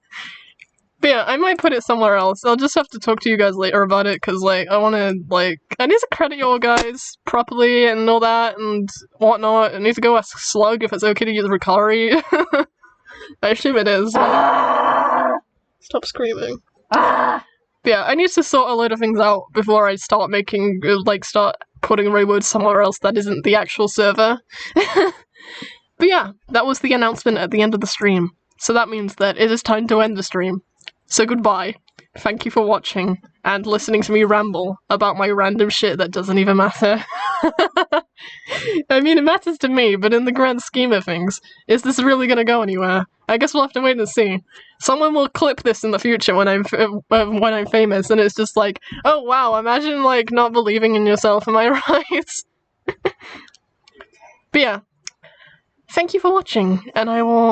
But yeah, I might put it somewhere else. I'll just have to talk to you guys later about it, because, like, I want to, like... I need to credit you all guys properly and all that and whatnot. I need to go ask Slug if it's okay to use Ricari. I assume it is. Stop screaming. But yeah, I need to sort a load of things out before I start making, like, start putting Raywood somewhere else that isn't the actual server. But yeah, that was the announcement at the end of the stream. So that means that it is time to end the stream. So goodbye. Thank you for watching and listening to me ramble about my random shit that doesn't even matter. I mean, it matters to me, but in the grand scheme of things, is this really gonna go anywhere? I guess we'll have to wait and see. Someone will clip this in the future when I'm famous, and it's just like, oh wow, imagine like not believing in yourself, am I right? But yeah, thank you for watching, and I will